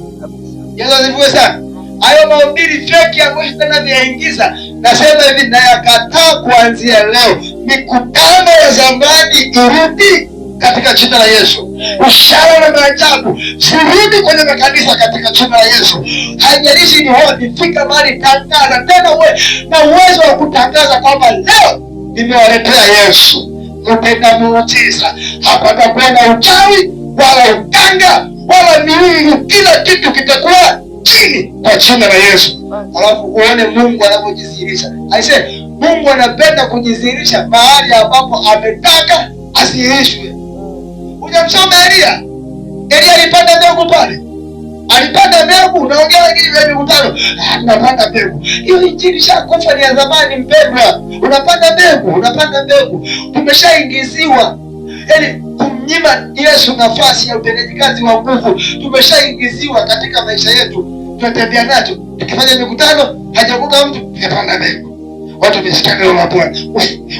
Yesu asifiwe sana. Hayo mahubiri feki ambayo shetani yaingiza, nasema hivi, nayakataa kuanzia leo. Mikutano ya zamani irudi katika jina la Yesu. Ishara na maajabu zirudi kwenye makanisa katika jina la Yesu. Haijalishi ni wapi, fika mahali, tangaza tena, uwe na uwezo wa kutangaza kwamba leo nimewaletea Yesu mpenda muujiza. Hapatakuwa na uchawi wala uganga wala miungu, kila kitu kitakuwa chini kwa jina la Yesu. Alafu uone Mungu anapojidhihirisha. Aisee, Mungu anapenda kujidhihirisha mahali ambapo ametaka asihishwe. Hujamsoma Elia? Elia alipanda mbegu pale. Alipanda mbegu, unaongea wengine vya mikutano. Tunapanda mbegu. Hiyo injili shakufa, ni ya zamani mpendwa. Unapanda mbegu. Tumeshaingiziwa. Yaani kumnyima Yesu nafasi ya utendaji kazi wa nguvu. Tumeshaingiziwa katika maisha yetu. Tunatembea nacho. Tukifanya mikutano, hajakuka mtu, tunapanda mbegu. Watu wameshika neno la Bwana.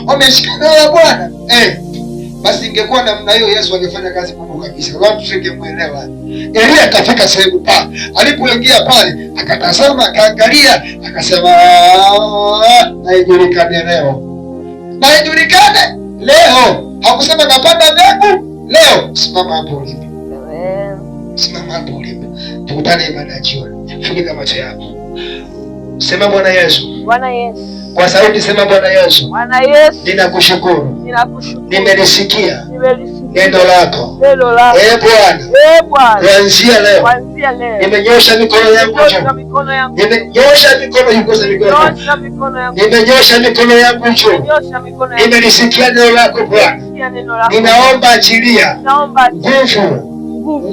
Wameshika neno la Bwana. Basi ingekuwa namna hiyo, Yesu angefanya kazi kubwa kabisa. Watu tusingemuelewa. Elia akafika sehemu pa. Alipoingia pale, akatazama, akaangalia, akasema, "Haijulikane leo." Na haijulikane leo. Hakusema napanda mbegu leo. Simama hapo ulipo. Simama hapo ulipo. Tukutane ibada jioni. Funika macho yako. Sema, Bwana Yesu. Bwana Yesu. Kwa sauti sema, Bwana Yesu. Bwana Yesu. Ninakushukuru. Ninakushukuru. Nimelisikia neno lako. Bwana. Kuanzia leo. Nimenyosha mikono yangu juu. Nimenyosha mikono juu. Nimelisikia neno lako Bwana. Ninaomba achilia nguvu,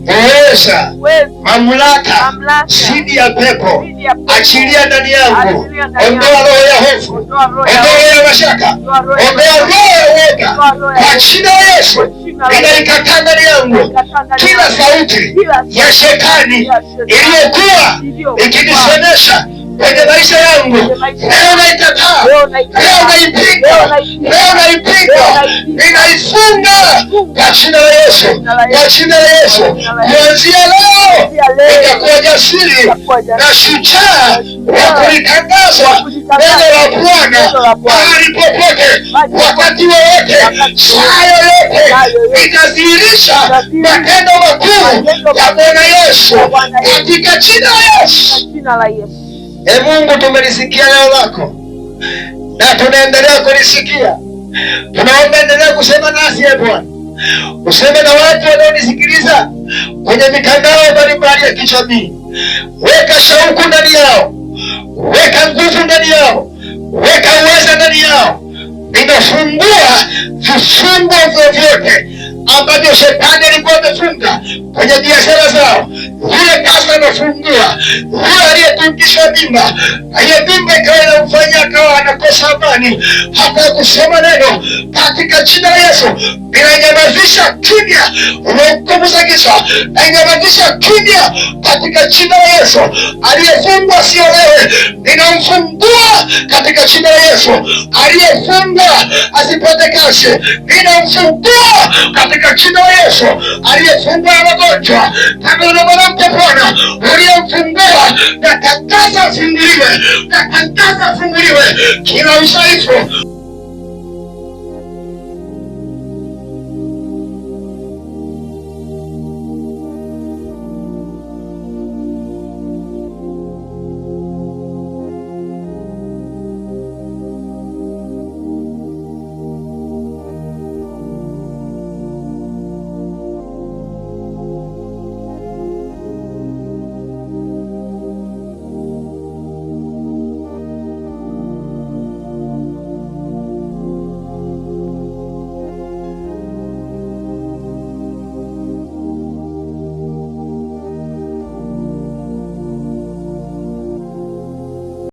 uweza, mamlaka zidi ya pepo. Achilia ndani yangu. Ondoa roho ya hofu, ondoa roho ya mashaka, ondoa roho ya uoga kwa jina la Yesu. Ninaikataa ndani yangu kila sauti ya shetani iliyokuwa ikinisemesha kwenye maisha yangu. Leo naikataa, leo naipiga, ninaifunga kwa jina la Yesu, kwa jina la Yesu. Kuanzia leo nitakuwa jasiri na shujaa wa kulitangaza neno la Bwana mahali popote, wakati wowote, saa yoyote. Nitadhihirisha matendo makuu ya Bwana Yesu katika jina la Yesu. Mungu, tumelisikia neno lako na tunaendelea kulisikia. Tunaomba endelea kusema nasi Bwana. Useme na watu wanaonisikiliza kwenye mitandao mbalimbali ya kijamii. Weka shauku ndani yao, weka nguvu ndani yao, weka uweza ndani yao. Ninafungua vifungo vyovyote ambavyo shetani alikuwa amefunga kwenye biashara zao. Yule kazi anafungua, yule aliyetungishwa mimba, hiyo mimba ikawa inamfanya akawa anakosa amani, hata kusema neno. Katika jina la Yesu ninanyamazisha kimya nguvu za giza, ninanyamazisha kimya katika jina la Yesu. Aliyefungwa sio wewe, ninamfungua katika jina la Yesu. Aliyefungwa asipate kazi, ninamfungua katika jina la Yesu. Aliyefungwa na magonjwa, uliyempopona, uliyemfungua, natangaza afunguliwe, natangaza afunguliwe kila udhaifu